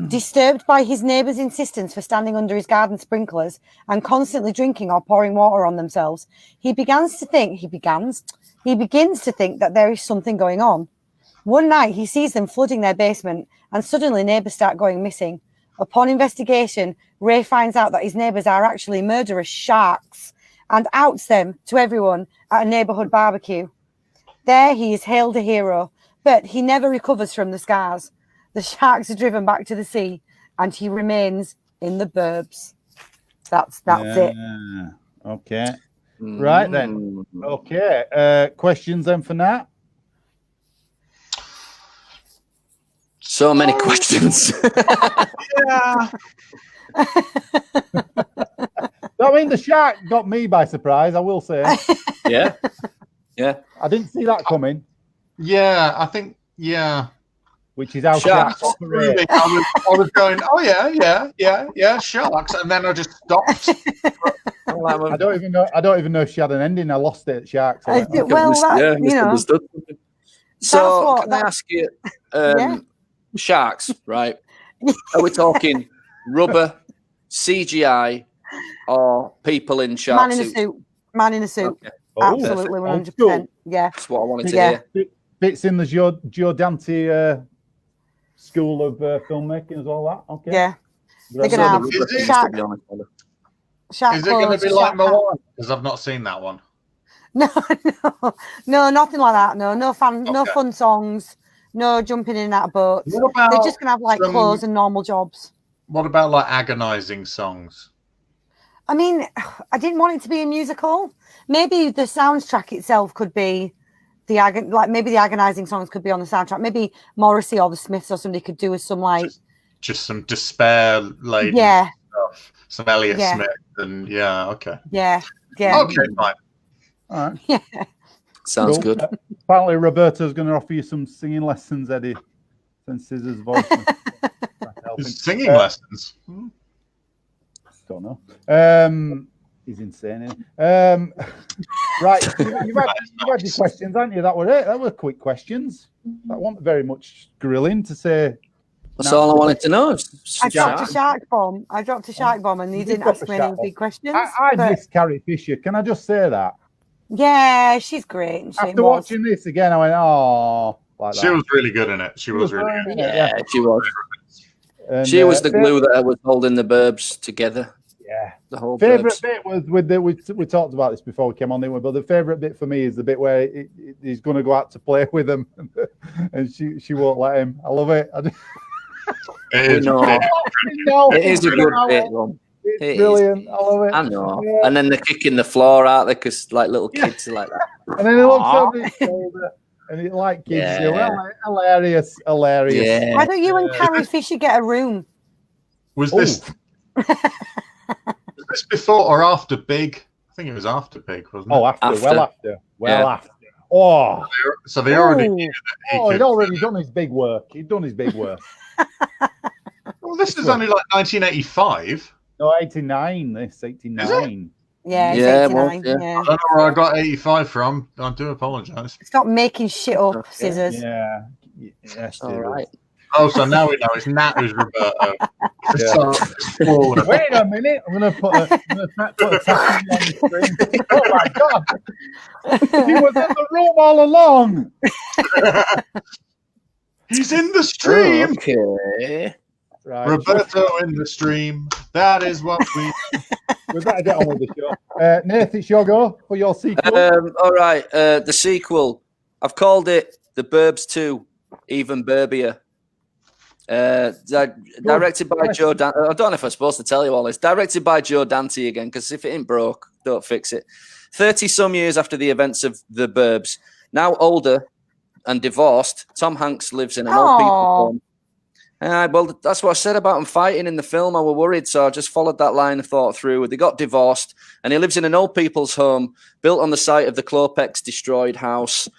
Disturbed by his neighbour's insistence for standing under his garden sprinklers and constantly drinking or pouring water on themselves, he begins to think that there is something going on. One night he sees them flooding their basement and suddenly neighbours start going missing. Upon investigation, Ray finds out that his neighbours are actually murderous sharks and outs them to everyone at a neighbourhood barbecue. There he is hailed a hero, but he never recovers from the scars. The sharks are driven back to the sea and he remains in the burbs. That's it. Okay. Right then. Okay. Questions then for Nat? So many questions. Yeah. I mean, the shark got me by surprise, I will say. Yeah. I didn't see that coming. Yeah, I think, yeah. Which is how sharks operate. I was going, oh yeah, sharks, and then I just stopped. I don't even know if she had an ending. I lost it at sharks. So can I ask you, sharks, right? Are we talking rubber, CGI, or people in shark suits? Man in a suit. Okay. Absolutely, 100%. Yeah, that's what I wanted to hear. Bits in the Joe Dante school of filmmaking as well. That okay? Yeah, they're gonna have shark. Is it going to be like Moana? Because I've not seen that one. No, nothing like that. No fun songs. No jumping in and out of boats. They're just gonna have like clothes and normal jobs. What about like agonizing songs? I mean, I didn't want it to be a musical. Maybe the soundtrack itself could be maybe the agonizing songs could be on the soundtrack. Maybe Morrissey or the Smiths or somebody could do with some just some despair laden stuff. Some Elliott Smith and okay. Yeah. Okay, fine. All right. Yeah. Sounds good. Apparently Roberto's going to offer you some singing lessons, Eddie. Since Scissor's voice. Singing lessons? Don't know. He's insane. Right, you've had your questions, haven't you? That were it. That were quick questions. That wasn't very much grilling to say. That's all I wanted to know. I dropped a shark bomb. And you didn't ask me any big questions. I miss Carrie Fisher. Can I just say that? Yeah, she's great. After watching this again, I went, oh. Like she was really good in it. She was really good. Yeah, she was. And, she was the glue that was holding the Burbs together. Yeah. The whole favorite bit was with we talked about this before we came on, but the favorite bit for me is the bit where he's going to go out to play with them, and she won't let him. I love it. It is a good bit, Ron. It's brilliant. I love it. I know. Yeah. And then they're kicking the floor out there because like little kids are like that. And then he looks over his shoulder and he like kids. Hilarious. Yeah. Why don't you and Carrie Fisher get a room? Was this before or after Big? I think it was after Big, wasn't it? Oh, after. Oh. So they already knew that he'd already done his big work. He'd done his big work. Well, this is only like 1985. No, 89. This 89. Yeah, it's 89. I don't know where I got 85 from. I do apologise. Stop making shit up, Scissors. Yeah. Yes, all right. Oh, so now we know it's Nat who's Roberto. Wait a minute. I'm going to put a tattoo on the screen. Oh, my God. He was in the room all along. He's in the stream. Okay. Right. Roberto in the stream. That is what we... We better get on with the show. Nath, it's your go for your sequel. All right. The sequel. I've called it The Burbs 2, Even Burbier. Directed by Joe Dante. I don't know if I'm supposed to tell you all this. Directed by Joe Dante again, because if it ain't broke, don't fix it. 30-some years after the events of The Burbs, now older and divorced, Tom Hanks lives in an old people's home Well, that's what I said about him fighting in the film. I were worried, so I just followed that line of thought through. They got divorced, and he lives in an old people's home built on the site of the Klopex destroyed house.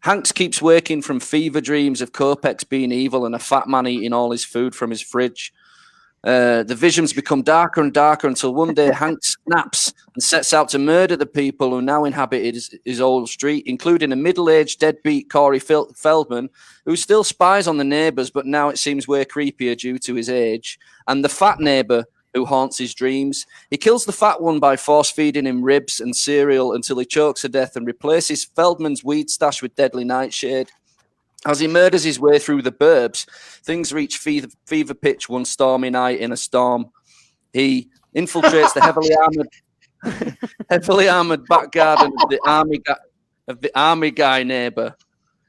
Hanks keeps waking from fever dreams of Klopex being evil and a fat man eating all his food from his fridge. The visions become darker and darker until one day Hanks snaps and sets out to murder the people who now inhabit his old street, including a middle-aged deadbeat Corey Feldman, who still spies on the neighbours, but now it seems way creepier due to his age, and the fat neighbour who haunts his dreams. He kills the fat one by force-feeding him ribs and cereal until he chokes to death and replaces Feldman's weed stash with deadly nightshade. As he murders his way through the burbs, things reach fever pitch one stormy night in a storm. He infiltrates the heavily armored back garden of the army guy neighbor,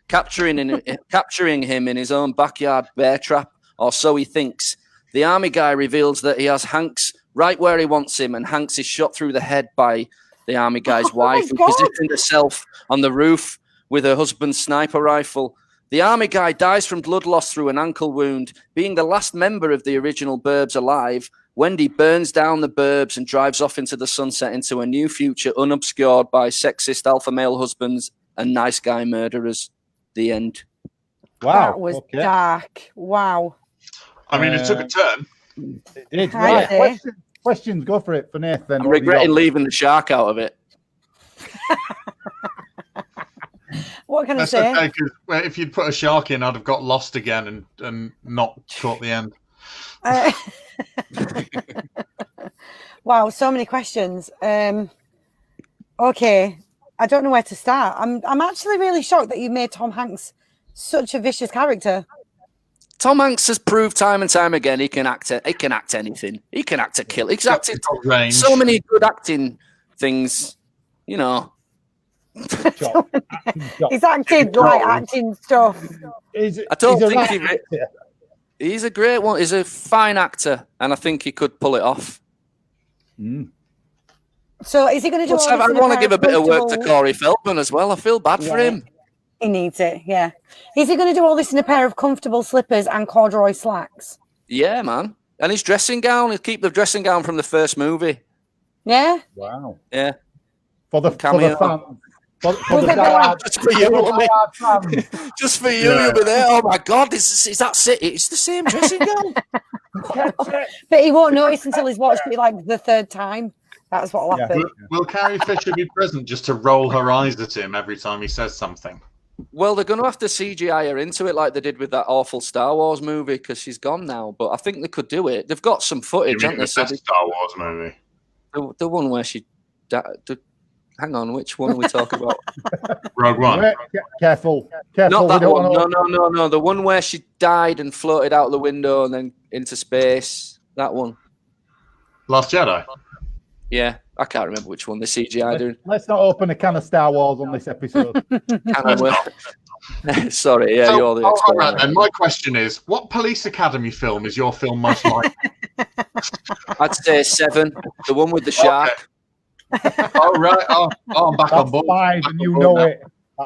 capturing him in his own backyard bear trap, or so he thinks. The army guy reveals that he has Hanks right where he wants him, and Hanks is shot through the head by the army guy's wife, who positioned herself on the roof with her husband's sniper rifle. The army guy dies from blood loss through an ankle wound. Being the last member of the original Burbs alive, Wendy burns down the Burbs and drives off into the sunset into a new future unobscured by sexist alpha male husbands and nice guy murderers. The end. Wow. That was dark. Wow. I mean, it took a turn. It did. Right. Questions, go for it for Nathan. I'm regretting leaving the shark out of it. What can I say? Okay, 'cause, well, if you'd put a shark in, I'd have got lost again and not caught the end. Wow, so many questions. Okay, I don't know where to start. I'm actually really shocked that you made Tom Hanks such a vicious character. Tom Hanks has proved time and time again he can act. He can act anything. He can act a kill. He's acted so many good acting things. You know. He's acted like acting stuff. I don't think he's a great one. He's a fine actor, and I think he could pull it off. So is he going to do? I want to give a bit of work to Corey Feldman as well. I feel bad for him. He needs it. Yeah. Is he going to do all this in a pair of comfortable slippers and corduroy slacks? Yeah, man. And his dressing gown. He'll keep the dressing gown from the first movie. Yeah. Wow. Yeah. For the fans. Just for you, just for you, you'll be there. Oh my God, is that City? It's the same dressing gown. But he won't notice until he's watched it like the third time. That's what will happen. Will Carrie Fisher be present just to roll her eyes at him every time he says something? Well, they're going to have to CGI her into it like they did with that awful Star Wars movie because she's gone now. But I think they could do it. They've got some footage, haven't they? The Star Wars movie. The one where she... Hang on, which one are we talking about? Rogue One. Careful. Not that one. No. The one where she died and floated out the window and then into space. That one. Last Jedi. Yeah, I can't remember which one. The CGI doing. Let's not open a can of Star Wars on this episode. Sorry, yeah, you're the expert. All right, then. My question is, what Police Academy film is your film most like? I'd say 7, the one with the shark. Oh, right. Oh, I'm back on board. 5, and you know it.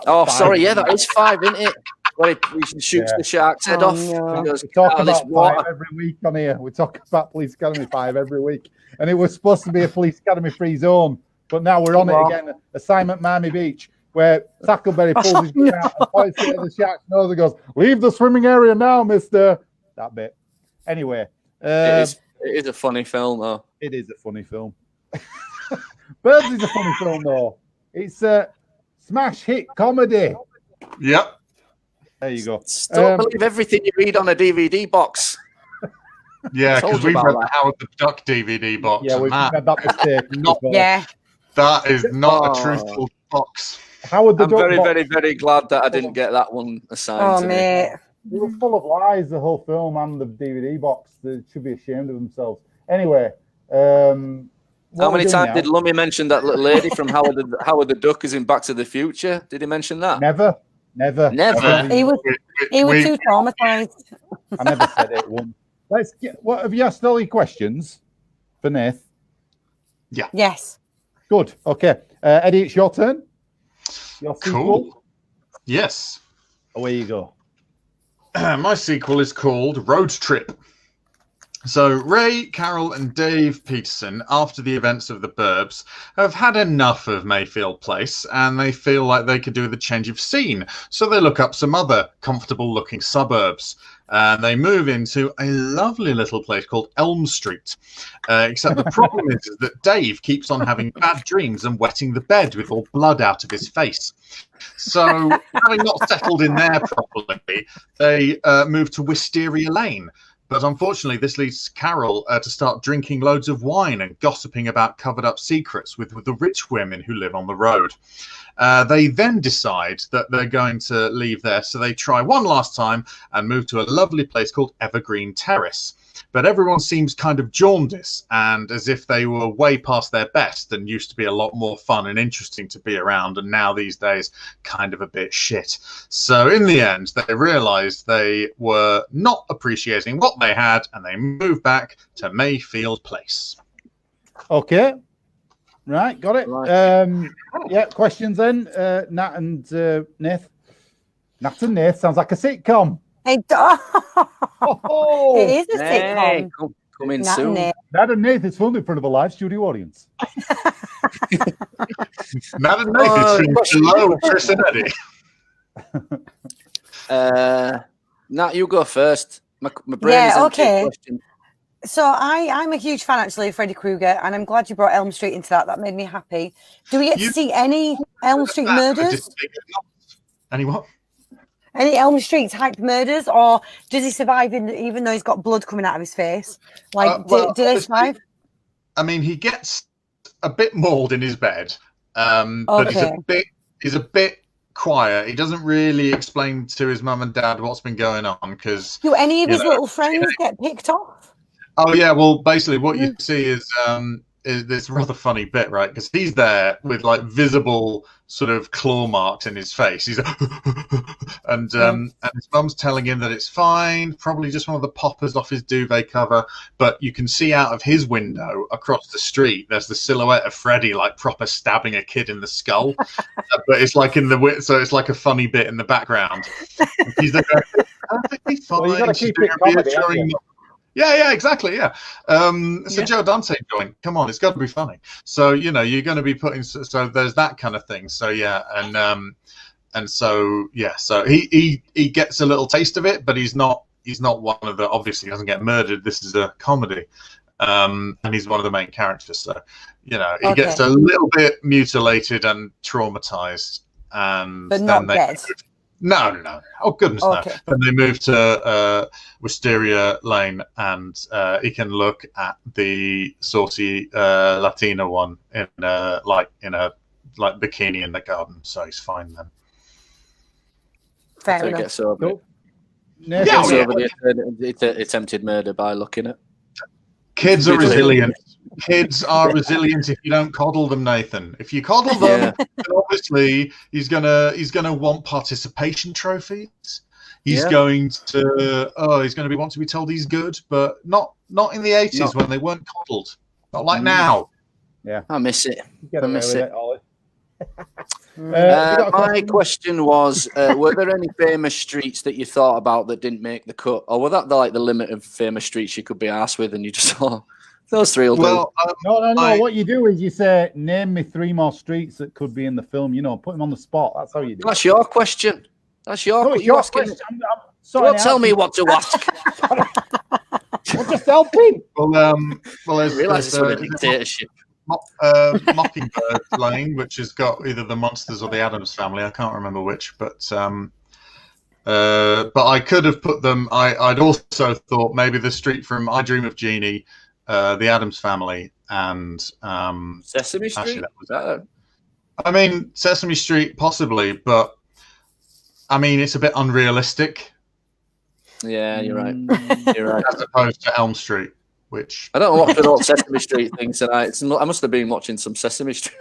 That's sorry, yeah, that is 5, isn't it? Where he shoots the shark's head off. No. Goes, we talk about 5 every week on here. We talk about Police Academy 5 every week. And it was supposed to be a Police Academy free zone. But now we're on it again. Assignment Miami Beach, where Tackleberry pulls his gun out and points it at the shark's nose and goes, "Leave the swimming area now, mister." That bit. Anyway. It is a funny film, though. It is a funny film. Burbs is a funny film, though. It's a smash hit comedy. Yep. There you go. Don't believe everything you read on a DVD box. Yeah, because we've read the Howard the Duck DVD box. Yeah, we've had that mistake. That is not a truthful box. Howard the I'm Duck very, box. very, very glad that I didn't get that one assigned to me. Mate. They were full of lies, the whole film and the DVD box. They should be ashamed of themselves. Anyway. How many times did Lummy mention that little lady from Howard the Duck is in Back to the Future? Did he mention that? Never. He was too traumatized. I never said it once. Let's get. What have you asked all your questions for Nath? Yeah. Yes. Good. Okay. Eddie, it's your turn. Your sequel. Cool. Yes. Away you go. my sequel is called Road Trip. So Ray, Carol, and Dave Peterson, after the events of the Burbs, have had enough of Mayfield Place, and they feel like they could do with a change of scene. So they look up some other comfortable-looking suburbs. And they move into a lovely little place called Elm Street. Except the problem is that Dave keeps on having bad dreams and wetting the bed with all blood out of his face. So, having not settled in there properly, they move to Wisteria Lane. But unfortunately, this leads Carol to start drinking loads of wine and gossiping about covered-up secrets with the rich women who live on the road. They then decide that they're going to leave there, so they try one last time and move to a lovely place called Evergreen Terrace. But everyone seems kind of jaundiced and as if they were way past their best and used to be a lot more fun and interesting to be around, and now these days kind of a bit shit. So in the end, they realised they were not appreciating what they had, and they moved back to Mayfield Place. Okay. Right, got it. Right. Yeah, questions then. Nat and Nath. Nat and Nath sounds like a sitcom. It is a sitcom. Coming Nat soon. and Nath. Nat and Nath is filmed in front of a live studio audience. Nat and Nath is below Chris and Eddie. Nat, you go first. My brain is empty of questions. So I'm a huge fan actually of Freddy Krueger, and I'm glad you brought Elm Street into that. That made me happy. Do we get to see any Elm Street murders? Any what? Any Elm Street type murders, or does he survive even though he's got blood coming out of his face? Like, do they survive? I mean, he gets a bit mauled in his bed, but he's a bit quiet. He doesn't really explain to his mum and dad what's been going on because. Do any of his little friends get picked off? Oh yeah, well, basically what you see is this rather funny bit, right? Because he's there with like visible sort of claw marks in his face. He's and his mum's telling him that it's fine, probably just one of the poppers off his duvet cover. But you can see out of his window across the street, there's the silhouette of Freddy like proper stabbing a kid in the skull. But it's like so it's like a funny bit in the background. And he's there going, perfectly fine. Well, you got to keep it comedy. Yeah, exactly. Yeah. Joe Dante going, come on, it's got to be funny. So you're going to be putting. So there's that kind of thing. So yeah, and so yeah, so he gets a little taste of it, but he's not one of the. Obviously, he doesn't get murdered. This is a comedy, and he's one of the main characters. So he gets a little bit mutilated and traumatized, and but not dead. No. Oh, goodness, no. Then they move to Wisteria Lane, and he can look at the saucy Latina one in a bikini in the garden, so he's fine then. Fair enough. Gets over it. Yeah, over the attempted murder by looking at. Kids are resilient. Kids are resilient if you don't coddle them, Nathan. If you coddle them, then obviously he's gonna want participation trophies. He's going to want to be told he's good, but not in the 80s when they weren't coddled. Not like now. Yeah, I miss it. I miss it. My question was: were there any famous streets that you thought about that didn't make the cut, or were that the limit of famous streets you could be arsed with, and you just thought those three will do? No. What you do is you say, "Name me 3 more streets that could be in the film." Put them on the spot. That's how you do. That's your question. That's your question. Don't tell me what to ask. Well, just helping. Well, I realise it's a dictatorship. Mockingbird Lane, which has got either the Monsters or the Addams Family. I can't remember which, but I could have put them. I'd also thought maybe the street from I Dream of Jeannie, the Addams Family, and Sesame Street. I mean, Sesame Street possibly, but I mean it's a bit unrealistic. Yeah, you're right. You're right. As opposed to Elm Street. Which I don't know what the old Sesame Street thing tonight. I must have been watching some Sesame Street.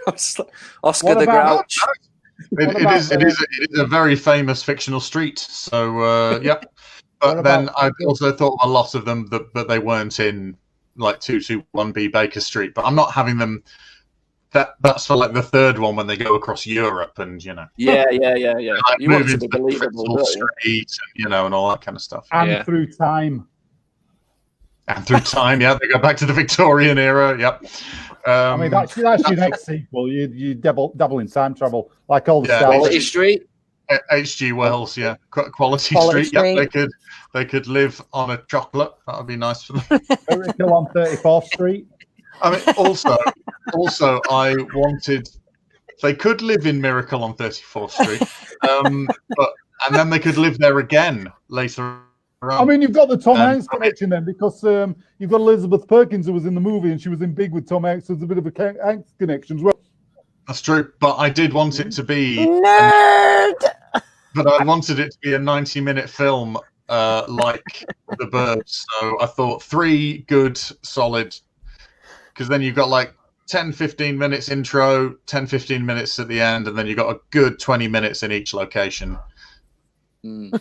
Oscar the Grouch. It is a very famous fictional street. So yeah, but then I also thought a lot of them that they weren't in like 221B Baker Street. But I'm not having them that's for like the third one when they go across Europe and Yeah. like, You want it to moving be believable, Crystal don't you? Street and all that kind of stuff. And through time. And through time, yeah, they go back to the Victorian era. Yep. I mean, that's your next sequel. You double in time travel, like all the stars. Quality Street. H.G. Wells, yeah. Quality Street. Yep, they could live on a chocolate. That would be nice for them. Miracle on 34th Street. I mean, also, I wanted. They could live in Miracle on 34th Street, and then they could live there again later. I mean, you've got the Tom Hanks connection then, because you've got Elizabeth Perkins who was in the movie and she was in Big with Tom Hanks. So there's a bit of a Hanks connection as well. That's true, but I did want it to be nerd. But I wanted it to be a 90-minute film, like The Burbs. So I thought 3 good, solid, because then you've got like 10-15 minutes intro, 10-15 minutes at the end, and then you've got a good 20 minutes in each location. I'm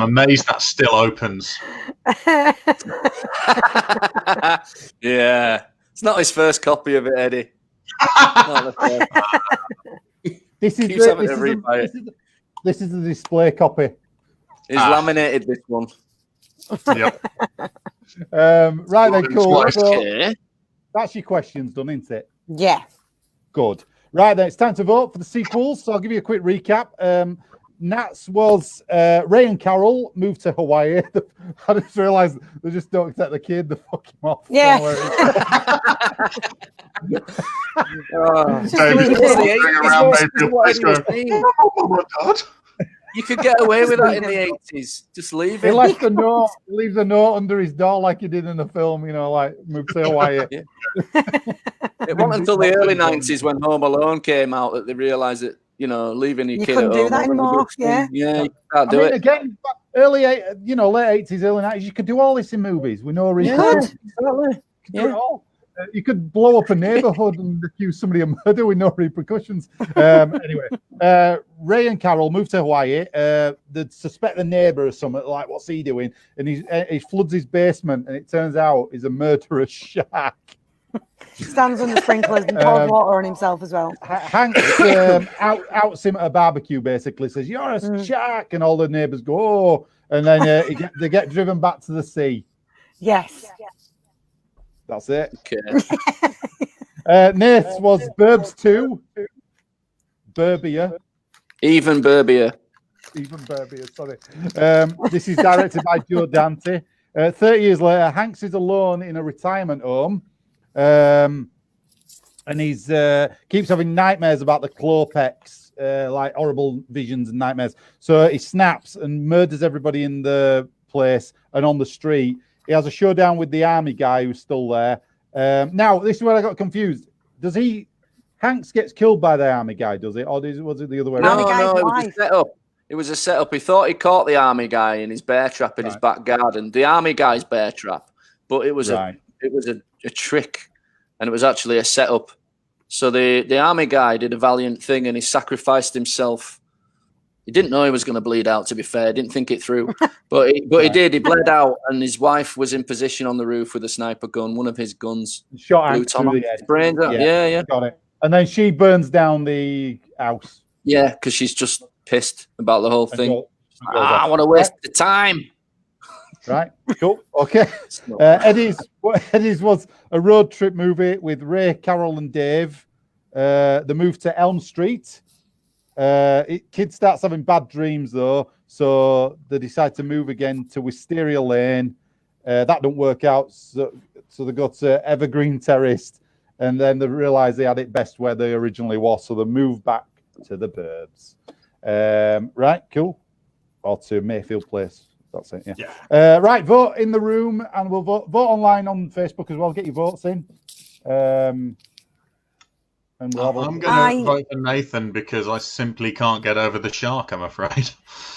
amazed that still opens. Yeah. It's not his first copy of it, Eddie. This is the display copy. He's laminated this one. Yep. Right then, cool. Okay. That's your questions done, isn't it? Yeah. Good. Right then, it's time to vote for the sequels. So I'll give you a quick recap. Nats was Ray and Carol moved to Hawaii. I just realised they just don't accept the kid. They fuck him off. Yeah. You could get away with that in the 80s. Just leave it. He left a note. Leaves a note under his door like he did in the film. Like moved to Hawaii. Yeah. It wasn't until the early 90s when Home Alone came out that they realised that leaving your kid at home. You couldn't do that anymore. Yeah. Yeah, you can't do it. Again, late 80s, early 90s, you could do all this in movies with no reason. Yeah, exactly. Do it all. You could blow up a neighborhood and accuse somebody of murder with no repercussions. Anyway, Ray and Carol moved to Hawaii. They suspect the neighbor or something, like, what's he doing? And he floods his basement, and it turns out he's a murderous shark. Stands under sprinklers and pours water on himself as well. Hank outs him at a barbecue, basically, says, "You're a shark," and all the neighbors go, "Oh," and then they get driven back to the sea. Yes. That's it. Okay. Nath was Burbs 2. Burbia. Even Burbier, sorry. This is directed by Joe Dante. 30 years later, Hanks is alone in a retirement home. And he's keeps having nightmares about the Klopex, like horrible visions and nightmares. So he snaps and murders everybody in the place and on the street. He has a showdown with the army guy who's still there. Now, this is where I got confused. Hanks gets killed by the army guy, does it? Or was it the other way around? No, it was a setup. It was a setup. He thought he caught the army guy in his bear trap in his back garden. The army guy's bear trap. But it was a trick, and it was actually a setup. So the army guy did a valiant thing, and he sacrificed himself. He didn't know he was going to bleed out, to be fair. He didn't think it through. But he did. He bled out, and his wife was in position on the roof with a sniper gun, one of his guns. Shot out through the head. Brains out. Yeah. Got it. And then she burns down the house. Yeah, because she's just pissed about the whole thing. I want to waste the time. Right, cool. Okay. Eddie's was a road trip movie with Ray, Carol, and Dave. The move to Elm Street. Kid starts having bad dreams though, so they decide to move again to Wisteria Lane. That don't work out, so they go to Evergreen Terrace, and then they realise they had it best where they originally was, so they move back to the Burbs. Right, cool. Or to Mayfield Place. That's it. Yeah. Right, vote in the room, and we'll vote online on Facebook as well. Get your votes in. And I'm going to vote for Nathan because I simply can't get over the shark, I'm afraid.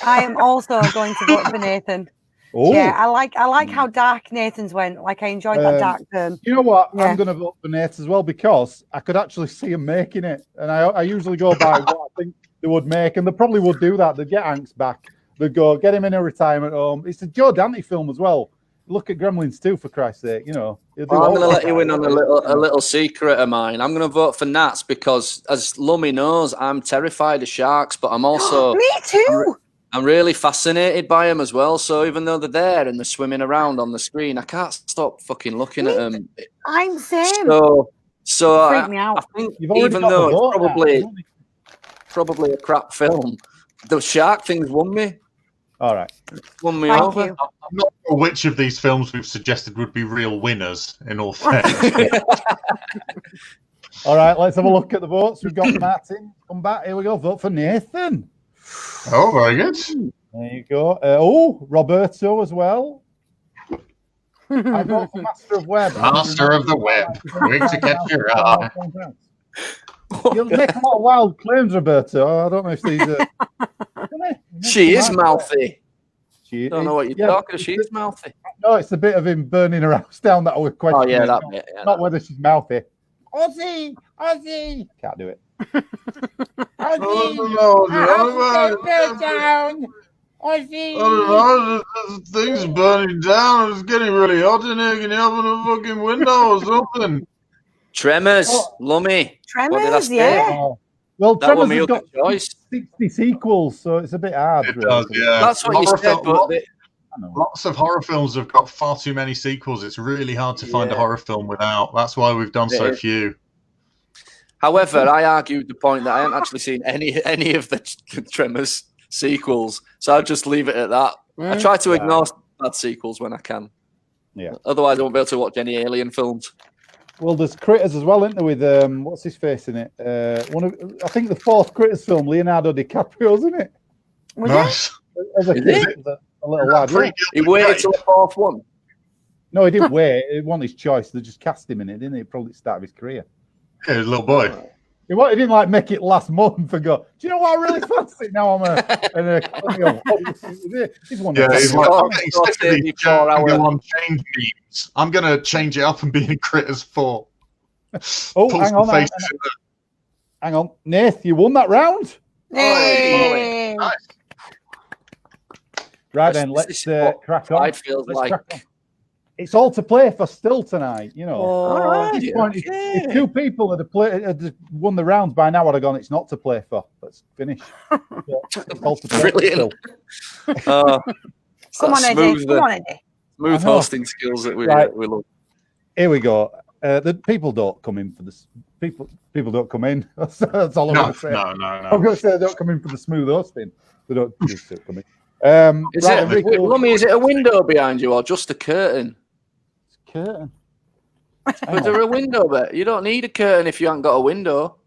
I am also going to vote for Nathan. Oh. Yeah, I like how dark Nathan's went. Like, I enjoyed that dark turn. You know what? Yeah. I'm going to vote for Nathan as well because I could actually see him making it. And I usually go by what I think they would make, and they probably would do that. They'd get Hanks back. They'd go, get him in a retirement home. It's a Joe Dante film as well. Look at Gremlins 2, for Christ's sake. You know. I'm going to let you in on a little secret of mine. I'm going to vote for Nats because, as Lummy knows, I'm terrified of sharks, but I'm also... Me too! I'm really fascinated by them as well. So even though they're there and they're swimming around on the screen, I can't stop fucking looking at them. I'm same. So freak me out. I think even though it's probably a crap film, the shark thing's won me. All right. Won me Thank over. you. I'm not sure which of these films we've suggested would be real winners, in all fairness. All right, let's have a look at the votes. We've got Martin. Come back. Here we go. Vote for Nathan. Oh, very good. There you go. Roberto as well. I vote for Master of Web. Master of the Web. Quick to catch your eye. You'll make a lot of wild claims, Roberto. I don't know if these are... She is mouthy. She don't know what you're talking. She is mouthy. No, it's a bit of him burning her house down that I was questioning. Oh, yeah, that bit. Yeah, not whether she's mouthy. Ozzy! Can't do it. Things burning down. It's getting really hot in here. Can you open a fucking window or something? Tremors, Lummy. Tremors, yeah. Well, that Tremors was has my got choice. 60 sequels, so it's a bit hard. It does, yeah. That's what you said, but lots of horror films have got far too many sequels. It's really hard to find a horror film without. That's why we've done so few. However, I argued the point that I haven't actually seen any of the Tremors sequels, so I'll just leave it at that. I try to ignore bad sequels when I can. Yeah. Otherwise, I won't be able to watch any Alien films. Well, there's Critters as well, isn't there? With what's his face in it? I think the fourth Critters film, Leonardo DiCaprio's in it. Nice. As a kid, a little lad. He waited till the fourth one. No, he didn't wait. He won his choice. They just cast him in it, didn't he? Probably start of his career. Yeah, little boy. He didn't like make it last month and go, do you know what I really fancy? Now I'm he's one. Yeah, he's like, I'm getting sick of these change memes. I'm going to change it up and be in Critters 4. Hang on. Nath, you won that round. Hey. Nice. Right then, let's crack on. It feels like it's all to play for still tonight, you know. All right. If two people had won the rounds by now, I'd have gone, it's not to play for. Let's finish. It's all to play brilliant. Come on, Eddie. Smooth hosting skills that we love. Here we go. The people don't come in for this. People don't come in. That's all I'm going to say. No. I'm going to say they don't come in for the smooth hosting. They don't just come in. Is it a window behind you or just a curtain? Curtain. But there a window there. You don't need a curtain if you haven't got a window.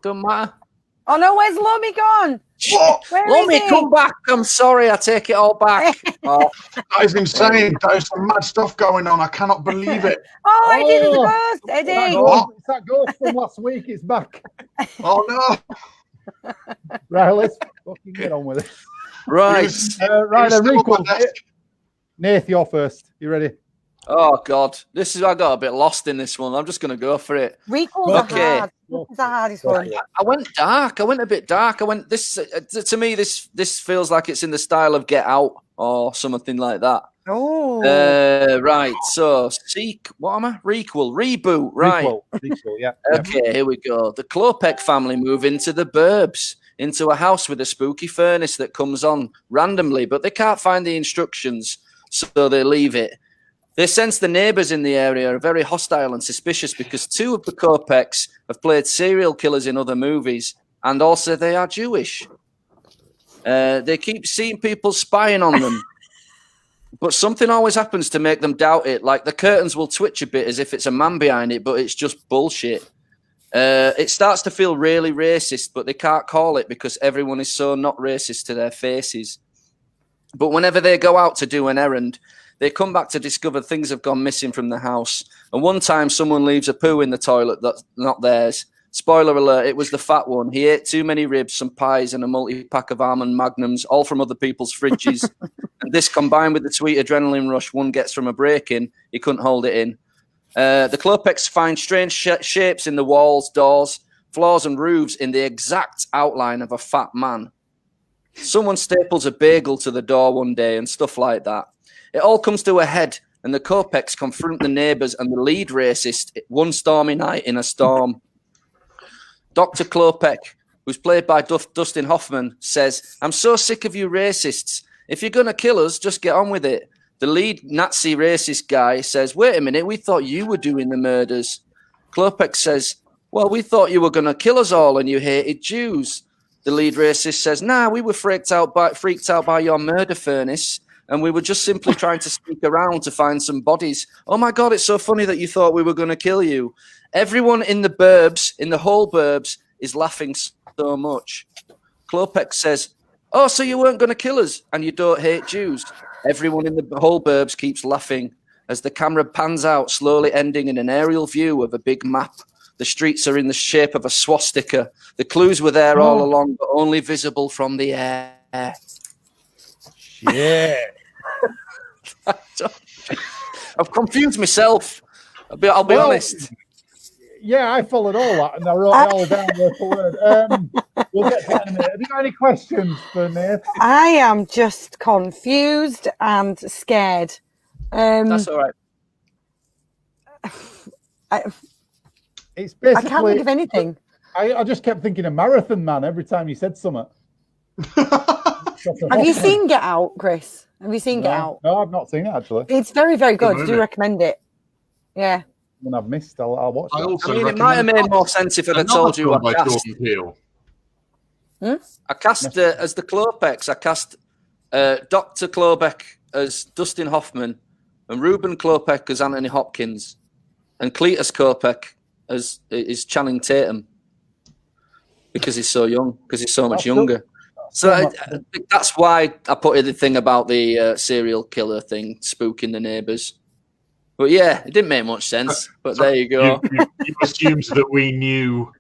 Don't matter. Oh no, where's Lummy gone? Lummy, come back. I'm sorry, I take it all back. That is insane. There's some mad stuff going on. I cannot believe it. Eddie the ghost. Eddie. It's that ghost from last week. It's back. Oh no. Right, let's fucking get on with it. Right. Right then, Requel. Nath, you're first. You ready? Oh God, I got a bit lost in this one. I'm just gonna go for it. Requel's hard. It's the hardest one. I went dark. I went a bit dark. I went this. To me, this feels like it's in the style of Get Out or something like that. Oh. Right. So what am I? Requel. Reboot. Right. Requel, yeah. Okay. Here we go. The Klopek family move into the Burbs, into a house with a spooky furnace that comes on randomly, but they can't find the instructions, so they leave it. They sense the neighbours in the area are very hostile and suspicious because two of the Klopeks have played serial killers in other movies, and also they are Jewish. They keep seeing people spying on them, but something always happens to make them doubt it. Like the curtains will twitch a bit as if it's a man behind it, but it's just bullshit. It starts to feel really racist, but they can't call it because everyone is so not racist to their faces. But whenever they go out to do an errand, they come back to discover things have gone missing from the house. And one time someone leaves a poo in the toilet that's not theirs. Spoiler alert, it was the fat one. He ate too many ribs, some pies, and a multi-pack of almond magnums, all from other people's fridges. And this, combined with the sweet adrenaline rush one gets from a break-in, he couldn't hold it in. The Klopeks find strange shapes in the walls, doors, floors, and roofs in the exact outline of a fat man. Someone staples a bagel to the door one day and stuff like that. It all comes to a head, and the Kopecks confront the neighbours and the lead racist one stormy night in a storm. Dr. Klopek, who's played by Dustin Hoffman, says, "I'm so sick of you racists. If you're going to kill us, just get on with it." The lead Nazi racist guy says, "Wait a minute, we thought you were doing the murders." Klopek says, "Well, we thought you were going to kill us all and you hated Jews." The lead racist says, "Nah, we were freaked out by your murder furnace, and we were just simply trying to sneak around to find some bodies. Oh my God, it's so funny that you thought we were going to kill you." Everyone in the Burbs, in the whole Burbs, is laughing so much. Klopek says, "Oh, so you weren't going to kill us and you don't hate Jews." Everyone in the whole Burbs keeps laughing as the camera pans out, slowly ending in an aerial view of a big map. The streets are in the shape of a swastika. The clues were there all along, but only visible from the air. Shit. I've confused myself. I'll be honest. Yeah, I followed all that and I wrote it all down word for word. We'll get to that in a minute. Have you got any questions for Nate? I am just confused and scared. That's all right. It's basically. I can't think of anything. I just kept thinking of Marathon Man every time you said something. Have you seen Get Out, Chris? Have you seen Get Out? No, I've not seen it actually. It's very, very good. I do recommend it. Yeah. When I've missed, I'll watch it. I mean, it might have made more sense if I'd have told you I cast. I cast as the Klopeks. I cast Dr. Klopek as Dustin Hoffman, and Ruben Klopek as Anthony Hopkins, and Cletus Klopek as is Channing Tatum, because he's so young, because he's so much younger. So I think that's why I put in the thing about the serial killer thing, spooking the neighbours. But yeah, it didn't make much sense. But there you go. You assumed that we knew.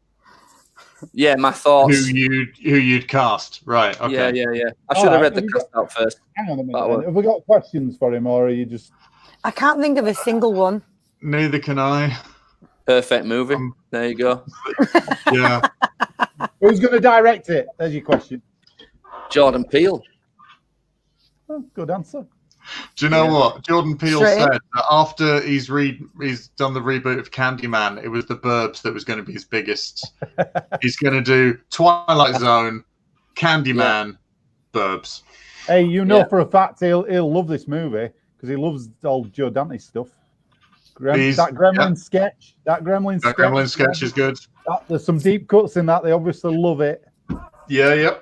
Yeah, my thoughts. Who you'd cast, right? Okay. Yeah. I should have read the cast out first. Hang on a minute. Have we got questions for him, or are you just? I can't think of a single one. Neither can I. Perfect movie. There you go. Yeah. Who's going to direct it? There's your question. Jordan Peele. Oh, good answer. Do you know what Jordan Peele said? That after he's done the reboot of Candyman, it was the Burbs that was going to be his biggest. He's going to do Twilight Zone, Candyman, Burbs. Hey, you know for a fact he'll love this movie because he loves all Joe Dante stuff. That Gremlin sketch. That Gremlin sketch is good. There's some deep cuts in that. They obviously love it. Yeah, yep.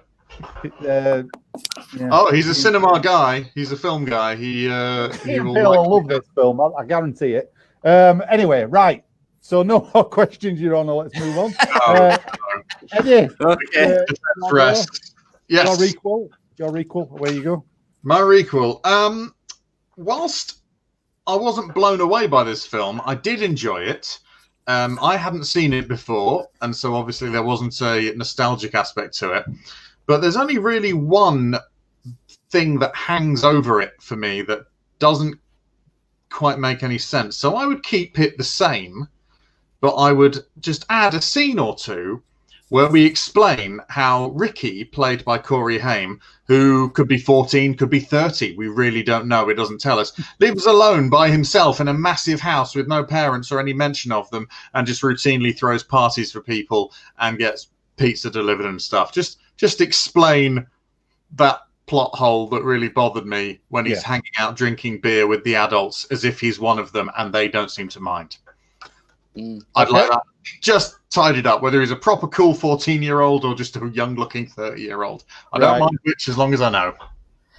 Oh, he's a cinema guy. He's a film guy. He'll love this film. I guarantee it. Anyway, right. So no more questions, Your Honour. Let's move on. Eddie. Okay. Rest. Yes. Your requel. Where you go? My requel. Whilst I wasn't blown away by this film, I did enjoy it. I hadn't seen it before, and so obviously there wasn't a nostalgic aspect to it. But there's only really one thing that hangs over it for me that doesn't quite make any sense. So I would keep it the same, but I would just add a scene or two where we explain how Ricky, played by Corey Haim, who could be 14, could be 30, we really don't know, it doesn't tell us, lives alone by himself in a massive house with no parents or any mention of them, and just routinely throws parties for people and gets pizza delivered and stuff. Just explain that plot hole that really bothered me when he's hanging out drinking beer with the adults as if he's one of them and they don't seem to mind. I'd like that just tidied up, whether he's a proper cool 14-year-old or just a young-looking 30-year-old. I don't mind which, as long as I know.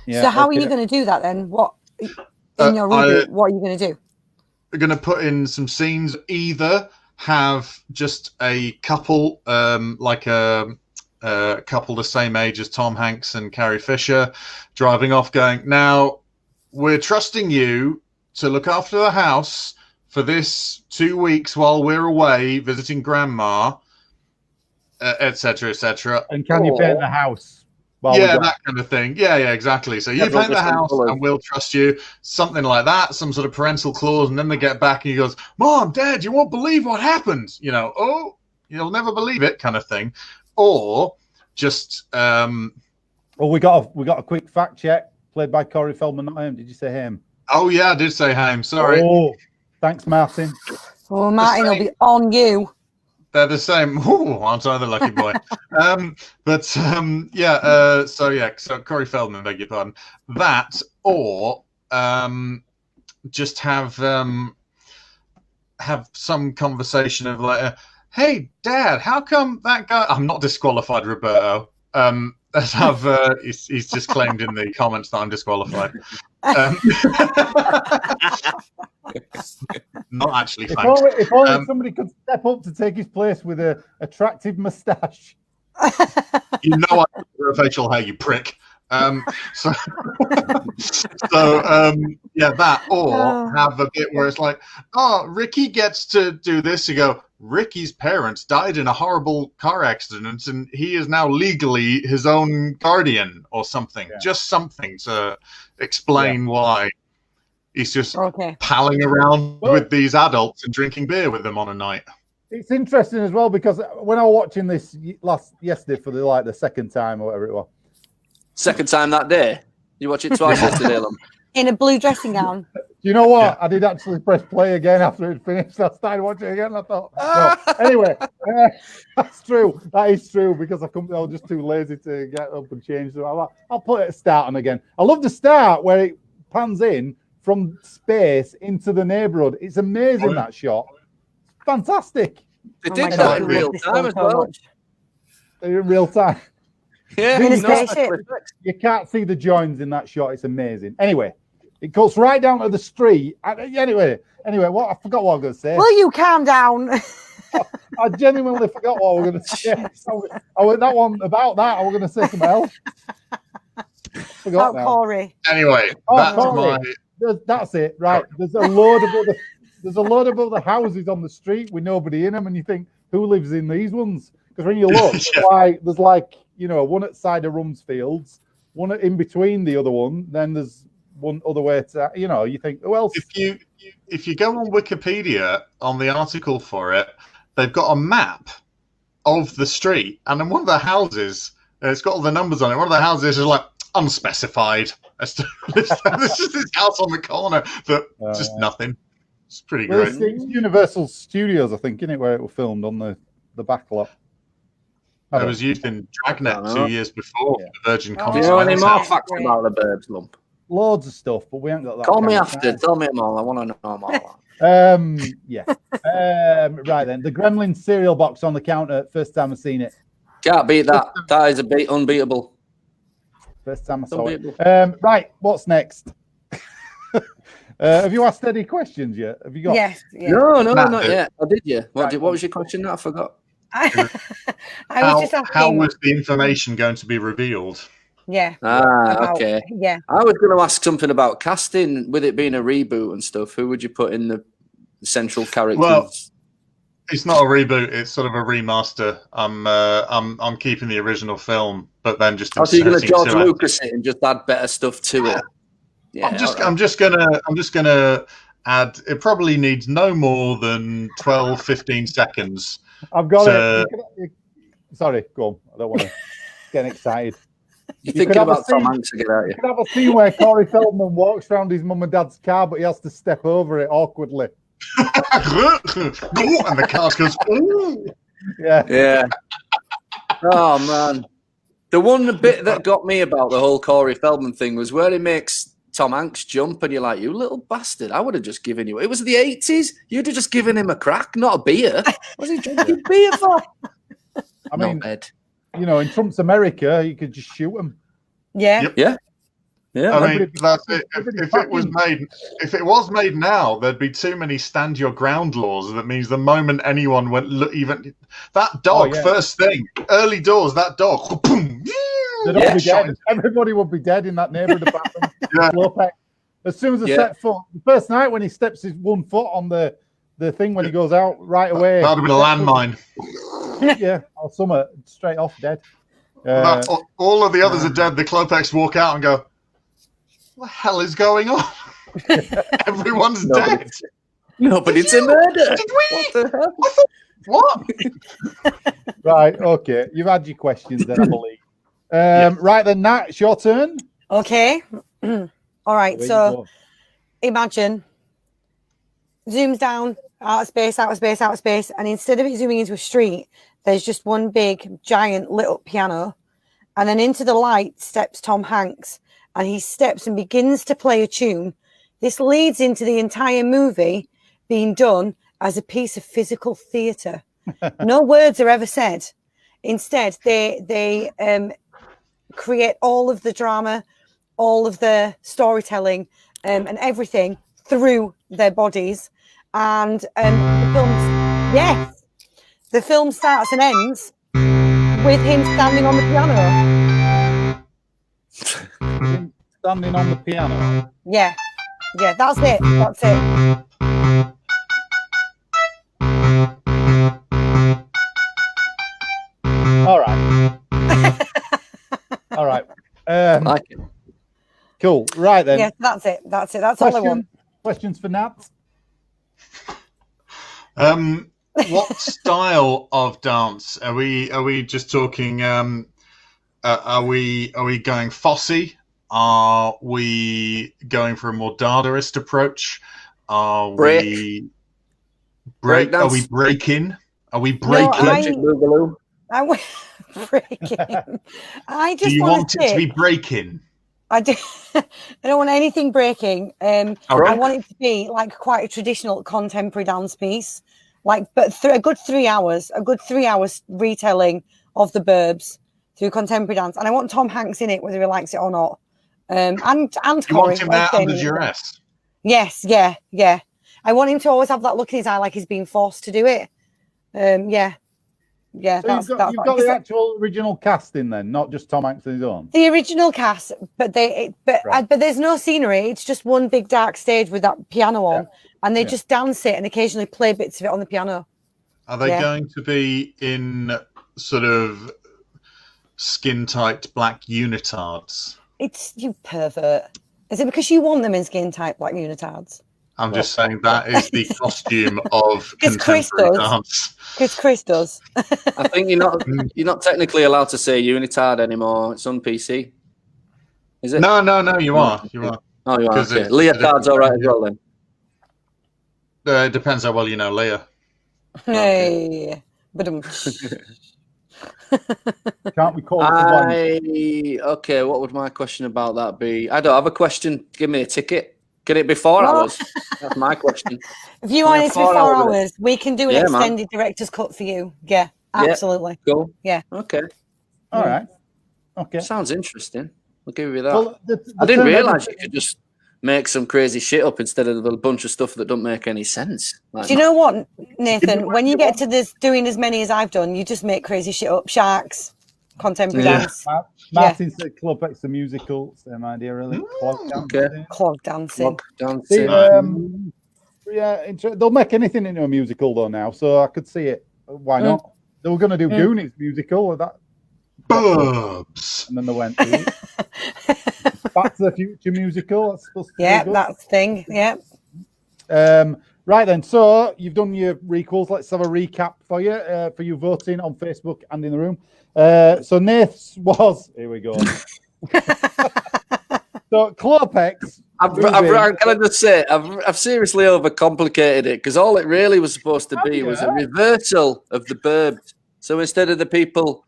Yeah, so how are you going to do that then? What in your reboot? What are you going to do? We're going to put in some scenes. Either have just a couple, like a couple the same age as Tom Hanks and Carrie Fisher, driving off, going, "Now we're trusting you to look after the house for this 2 weeks while we're away visiting grandma, etc., etc." And can you paint the house? That kind of thing. Yeah, exactly. So you paint the house and we'll trust you. Something like that, some sort of parental clause. And then they get back and he goes, "Mom, Dad, you won't believe what happened." Oh, you'll never believe it kind of thing. Or just... Well, we got a quick fact check, played by Corey Feldman, not him. Did you say him? Oh yeah, I did say Haim. Sorry. Oh, thanks, Martin. Oh, Martin will be on you. They're the same. Ooh, aren't I the lucky boy? So Corey Feldman, beg your pardon. That or just have some conversation of like, hey, Dad, how come that guy? I'm not disqualified, Roberto. Let's have. He's just claimed in the comments that I'm disqualified. Not actually. If only somebody could step up to take his place with an attractive moustache. You know I have facial hair, you prick. That or have a bit where it's like, oh, Ricky gets to do this. You go, Ricky's parents died in a horrible car accident, and he is now legally his own guardian or something. Yeah. Just something to explain why he's just palling around with these adults and drinking beer with them on a night. It's interesting as well because when I was watching this yesterday for the second time or whatever it was. Second time that day? You watch it twice yesterday, Lumb? In a blue dressing gown. You know what? Yeah. I did actually press play again after it finished. I started watching it again. I thought, no. Anyway, that's true. That is true because I was just too lazy to get up and change. So I'll put it at start on again. I love the start where it pans in from space into the neighborhood. It's amazing, that shot. Fantastic. They did that in real time as well. In real time. Yeah, you can't see the joins in that shot. It's amazing. Anyway, it goes right down to the street. Anyway, what I forgot what I was going to say. Will you calm down? I genuinely forgot what I was going to say. I was going to say something else. Forgot now. Corey. Anyway, that's it. Right. There's a load of other houses on the street with nobody in them, and you think, who lives in these ones? Because when you look, there's one at the side of Rumsfield's, one in between the other one, then there's one other way to, you think, who else? If you go on Wikipedia on the article for it, they've got a map of the street, and in one of the houses, it's got all the numbers on it. One of the houses is like unspecified. There's just this house on the corner that just nothing. It's pretty great. It's Universal Studios, I think, isn't it, where it was filmed on the back lot. It was used in Dragnet 2 years before the Virgin Comedy. Do you know any more facts about the Burbs, Lump? Loads of stuff, but we haven't got that. Call me after. Tell me them all. I want to know more. Right then. The Gremlin cereal box on the counter. First time I've seen it. Can't beat that. That is unbeatable. First time I saw it. Right. What's next? Have you asked any questions yet? Have you got? Yes. Yeah. No, not yet. I did you? What was your question? I forgot. I was just asking. How was the information going to be revealed? Yeah. Okay. Yeah. I was going to ask something about casting, with it being a reboot and stuff. Who would you put in the central characters? Well, it's not a reboot. It's sort of a remaster. I'm keeping the original film, but then just. So you're going to George Lucas it and just add better stuff to it. Yeah. I'm just gonna add. It probably needs no more than 12-15 seconds. I've got it. Sorry, go on. I don't want to get excited. You're thinking about Tom Hanks again, aren't you? You could have a scene where Corey Feldman walks around his mum and dad's car, but he has to step over it awkwardly. And the car goes, ooh. Yeah. Oh, man. The one bit that got me about the whole Corey Feldman thing was where he makes Tom Hanks jump, and you're like, you little bastard. I would have just given you. It was the 80s. You'd have just given him a crack, not a beer. What was he drinking beer for? I mean, in Trump's America, you could just shoot him. Yeah. Yep. Yeah. I mean, that's it. If it was made now, there'd be too many stand your ground laws. That means the moment anyone went, even that dog, first thing, early doors, that dog, boom, they'd all be dead. Everybody would be dead in that neighborhood apartment. As soon as I set foot, the first night when he steps his 1 foot on the thing when he goes out right away. That'd have been a landmine. Yeah, or something straight off dead. All of the others are dead. The Klopex walk out and go, what the hell is going on? Everyone's dead. No, but it's a murder. Did we? What? Right, okay. You've had your questions then, I believe. Right then, Nat, it's your turn. Okay. All right. So imagine, zooms down, out of space, out of space, out of space, and instead of it zooming into a street, there's just one big, giant lit up piano. And then into the light steps Tom Hanks, and he steps and begins to play a tune. This leads into the entire movie being done as a piece of physical theatre. No words are ever said. Instead, they create all of the drama, all of the storytelling, and everything through their bodies. And the film starts and ends with him standing on the piano. Standing on the piano. Yeah, that's it. That's it. All right. All right. Like it. Cool. Right then. Yeah, that's it. That's it. That's all I want. Questions for Nat? What style of dance are we just talking? Are we going Fosse? Are we going for a more Dadaist approach? Are we break? Are we breaking? Are we breaking? No, I breaking. I just do you want it to be breaking? I do. I don't want anything breaking. I want it to be like quite a traditional contemporary dance piece, like a good 3 hours, retelling of the Burbs through contemporary dance, and I want Tom Hanks in it, whether he likes it or not. And you want him there under duress? Yes, yeah. I want him to always have that look in his eye, like he's being forced to do it. Yeah, so you've got the actual original cast in then, not just Tom Hanks on his own. The original cast, but there's no scenery. It's just one big dark stage with that piano on, and they just dance it and occasionally play bits of it on the piano. Are they going to be in sort of skin-tight black unitards? It's you pervert. Is it because you want them in skin-tight black unitards? I'm just saying that is the costume of contemporary dance. Because Chris does. I think you're not technically allowed to say unitard anymore. It's on PC. Is it? No, you are. You are. Oh, you are. Okay. Leotard's all right as well then. It depends how well you know Leah. Hey, but can't we call it Okay, what would my question about that be? I don't have a question. Give me a ticket. Get it before hours. That's my question. If you want it before hours, we can do an extended director's cut for you. Yeah, absolutely. Yeah, cool. Yeah. Okay. All right. Okay. Sounds interesting. I'll give you that. Well, I didn't realise you could just make some crazy shit up instead of a bunch of stuff that don't make any sense. Like, do you know what, Nathan? When you get to this, doing as many as I've done, you just make crazy shit up. Sharks, contemporary dance. Martin said Club X the musical. Same idea, really. Clog dancing. They'll make anything into a musical though now, so I could see it. Why not? They were going to do Goonies musical or that. Burbs. And then they went Back to the Future musical. That's supposed to be good. That's the thing. Yeah. Right then, so you've done your requels. Let's have a recap for you voting on Facebook and in the room. So Nath's was here we go. So Clopex. Can I just say I've seriously overcomplicated it because all it really was supposed to be was a reversal of the Burbs. So instead of the people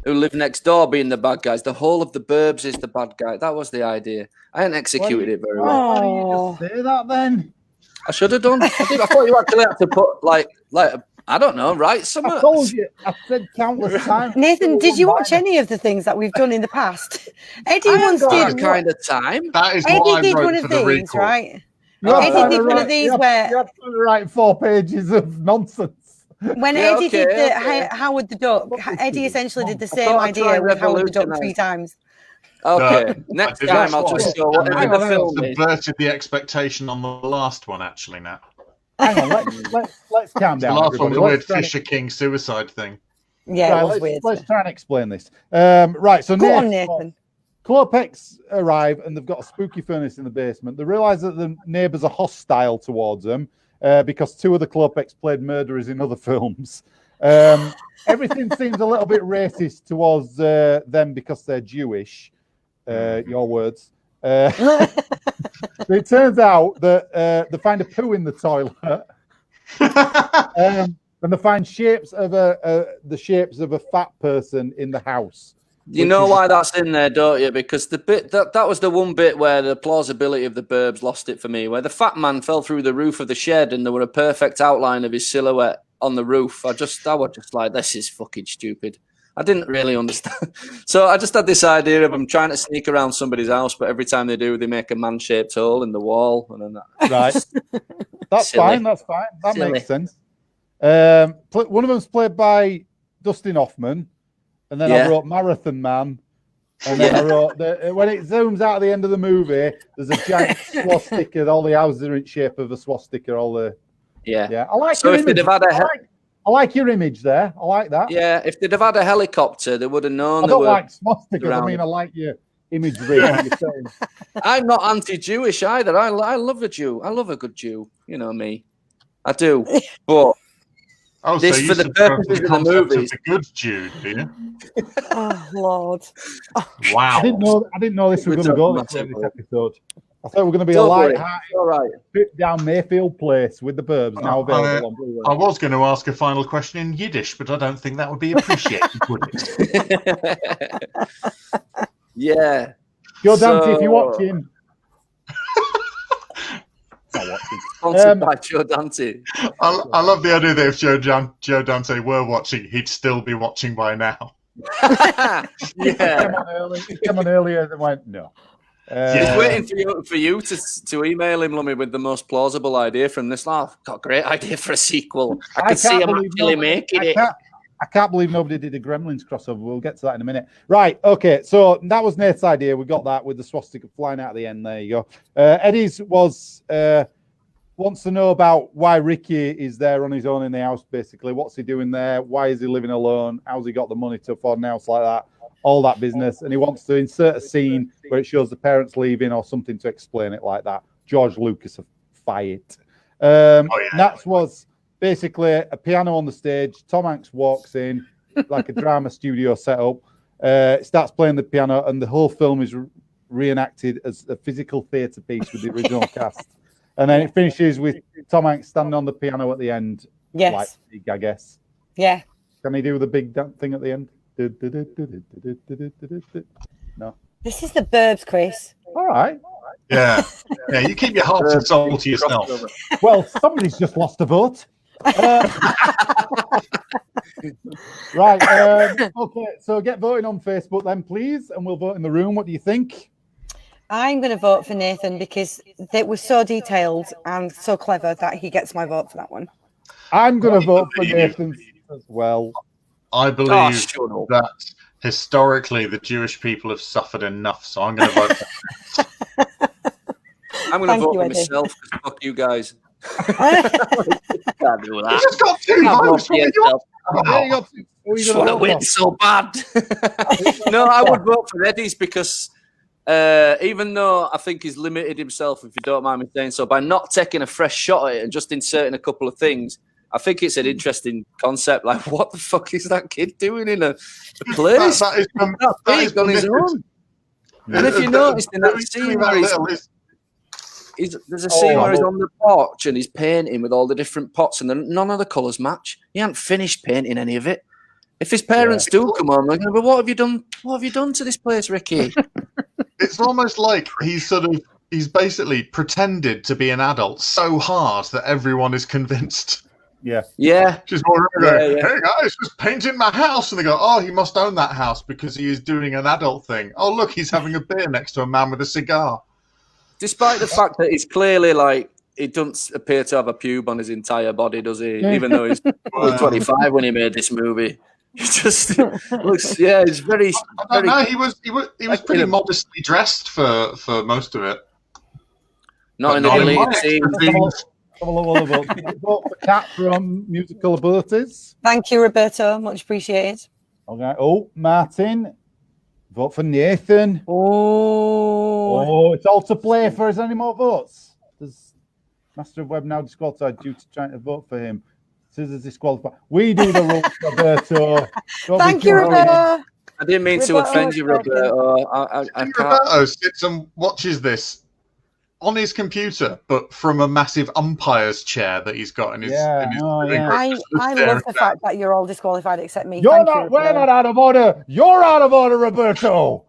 who live next door being the bad guys, the whole of the Burbs is the bad guy. That was the idea. I hadn't executed it very well. Why don't you just say that then? I should have done. I thought you actually had to put like I don't know, right? I told you. I said countless times. Nathan, did you watch any of the things that we've done in the past? Eddie once did kind of time. That is Eddie what I did wrote one for of the these, recall. right? Eddie did one of these where you have to write 4 pages of nonsense. When Eddie did Howard the Duck, Eddie essentially did the same idea with Howard the Duck 3 times. Okay, next time I'll just go whatever the film is. Subverted the expectation on the last one, actually. Now, hang on, let's calm down. The last one was a weird Fisher King suicide thing. Yeah, it was weird. Let's try and explain this. Right, so go on, Nathan. Clopex arrive and they've got a spooky furnace in the basement. They realise that the neighbours are hostile towards them because 2 of the Clopex played murderers in other films. Everything seems a little bit racist towards them because they're Jewish. Your words. It turns out that they find a poo in the toilet, and they find shapes of the shapes of a fat person in the house. You know why that's in there, don't you? Because the bit that was the one bit where the plausibility of the Burbs lost it for me, where the fat man fell through the roof of the shed and there were a perfect outline of his silhouette on the roof. I was just like, this is fucking stupid. I didn't really understand. So I just had this idea of them trying to sneak around somebody's house, but every time they do, they make a man-shaped hole in the wall. And then right. That's silly. fine. That's fine. That Silly. makes sense. One of them's played by Dustin Hoffman. And then I wrote Marathon Man. And then I wrote, when it zooms out at the end of the movie, there's a giant swastika. All the houses are in shape of a swastika. Yeah. I like your image. I like your image there. I like that. Yeah, if they'd have had a helicopter, they would have known. I don't like swastikas. I mean, I like your imagery. I'm not anti-Jewish either. I love a Jew. I love a good Jew. You know me. I do. But this, so for the purposes of the movies, a good Jew, do you? Oh Lord! Wow! I didn't know this was going to go this episode. I thought we were going to be a light-hearted trip down Mayfield Place with the Burbs now available on Blu-ray. I was going to ask a final question in Yiddish, but I don't think that would be appreciated, would it? Yeah. Joe Dante, if you're watching. Sponsored by Joe Dante. I love the idea that if Joe Dante were watching, he'd still be watching by now. Yeah. He came on earlier and went, no. He's waiting for you to email him, Lummy, with the most plausible idea from this. Got a great idea for a sequel. I can see him actually making it. I can't believe nobody did a Gremlins crossover. We'll get to that in a minute. Right, okay. So that was Nate's idea. We got that with the swastika flying out at the end. There you go. Eddie's wants to know about why Ricky is there on his own in the house, basically. What's he doing there? Why is he living alone? How's he got the money to afford an house like that? All that business. And he wants to insert a scene where it shows the parents leaving or something to explain it like that. George Lucas have fired. Nats was basically a piano on the stage. Tom Hanks walks in like a drama studio setup, starts playing the piano, and the whole film is reenacted as a physical theatre piece with the original cast. And then it finishes with Tom Hanks standing on the piano at the end. Yes. Like big, I guess. Yeah. Can he do the big thing at the end? No. This is the Burbs, Chris. All right. Yeah. You keep your heart and soul to yourself. Well, somebody's just lost a vote. Right. Okay. So get voting on Facebook then, please, and we'll vote in the room. What do you think? I'm going to vote for Nathan because they were so detailed and so clever that he gets my vote for that one. I'm going to vote for Nathan as well. I believe that historically the Jewish people have suffered enough, so I'm going to vote for I'm going to vote for myself because fuck you guys. Can't do that. You just got two votes. Just want to win so bad. No, I would vote for Eddie's because even though I think he's limited himself, if you don't mind me saying so, by not taking a fresh shot at it and just inserting a couple of things, I think it's an interesting concept. Like, what the fuck is that kid doing in a place? That is on his own. Yeah. And if you notice in that scene where there's a scene where he's on the porch and he's painting with all the different pots and none of the colours match. He hadn't finished painting any of it. If his parents do come home, they're going to be, what have you done? What have you done to this place, Ricky? It's almost like he's basically pretended to be an adult so hard that everyone is convinced. Yeah. Just hey guys, just painting my house, and they go, oh, he must own that house because he is doing an adult thing. Oh, look, he's having a beer next to a man with a cigar. Despite the fact that he's clearly like, he doesn't appear to have a pube on his entire body, does he? Even though he's 25 when he made this movie. He just looks, he's very. I don't know. He was pretty modestly dressed for most of it. Not in the deleted scenes. Vote for Kat from Musical Abilities. Thank you, Roberto. Much appreciated. Okay. Oh, Martin. Vote for Nathan. Oh, it's all to play for. Is there any more votes? Does Master of Web now disqualified due to trying to vote for him? Scissors disqualified. We do the rules, Roberto. Thank you, Roberto. I didn't mean to offend you, Roberto. I can't. Roberto sits and watches this on his computer, but from a massive umpire's chair that he's got in his. Yeah. In his Oh, living yeah. room. I love the fact that you're all disqualified except me. You're Thank not. you, We're Roberto. not out of order. You're out of order, Roberto.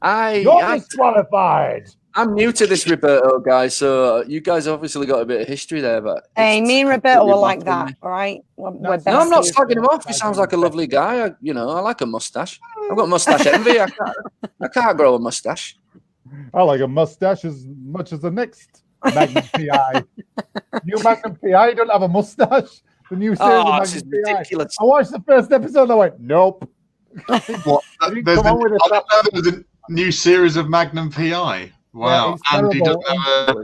You're disqualified. I'm new to this Roberto guy, so you guys obviously got a bit of history there. But Hey, me and Roberto were like that, all right? We're No, I'm not besties. slagging him off. He sounds like a lovely guy. I like a mustache. I've got mustache envy. I can't grow a mustache. I like a mustache as much as the next Magnum PI. New Magnum PI don't have a mustache. The new series of this is Magnum PI. ridiculous. I watched the first episode and I went, nope. What? There's a new series of Magnum PI. Wow, Yeah, Andy terrible.